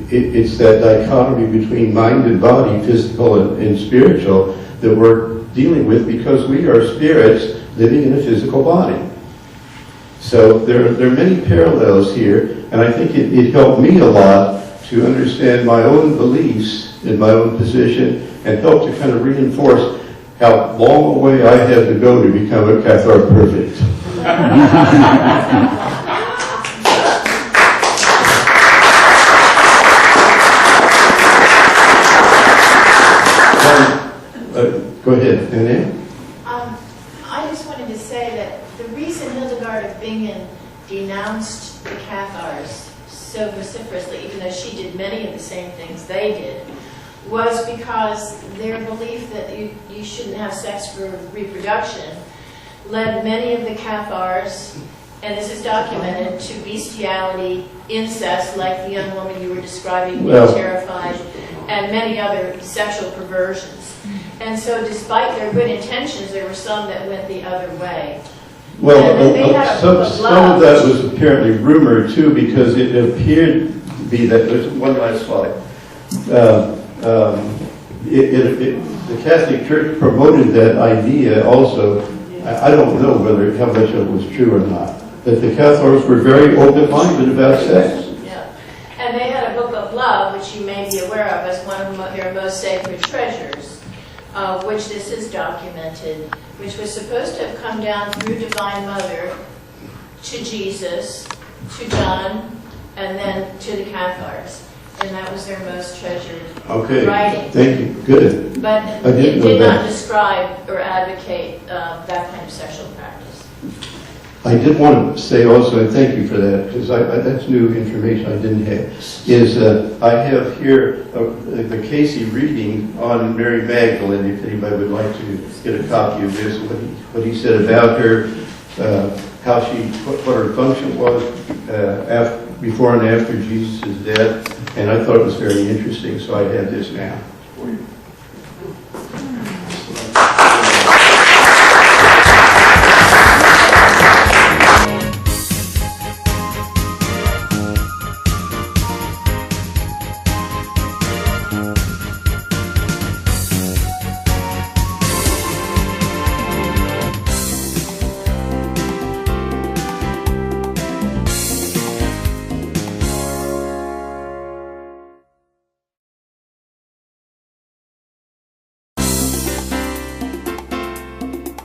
B: it's that dichotomy between mind and body, physical and spiritual, that we're dealing with because we are spirits living in a physical body. So there are many parallels here, and I think it helped me a lot to understand my own beliefs in my own position and help to kind of reinforce how long a way I had to go to become a Cathar perfect. Go ahead, Anne.
I: I just wanted to say that the reason Hildegard of Bingen denounced the Cathars so vociferously, even though she did many of the same things they did, was because their belief that you shouldn't have sex for reproduction led many of the Cathars, and this is documented, to bestiality, incest, like the young woman you were describing, being terrified, and many other sexual perversions. And so despite their good intentions, there were some that went the other way.
B: Well, some of that was apparently rumor too, because it appeared to be that, there's one last slide. The Catholic Church promoted that idea also. I don't know how much of it was true or not. That the Cathars were very open-minded about sex.
I: Yeah. And they had a book of love, which you may be aware of as one of their most sacred treasures, of which this is documented, which was supposed to have come down through Divine Mother to Jesus, to John, and then to the Cathars. And that was their most treasured writing.
B: Thank you. Good.
I: But it did not describe or advocate that kind of sexual practice.
B: I did want to say also, and thank you for that, because that's new information I didn't have, is I have here the Cayce reading on Mary Magdalene, if anybody would like to get a copy of this, what he said about her, how she, what her function was before and after Jesus' death, and I thought it was very interesting, so I have this now for you.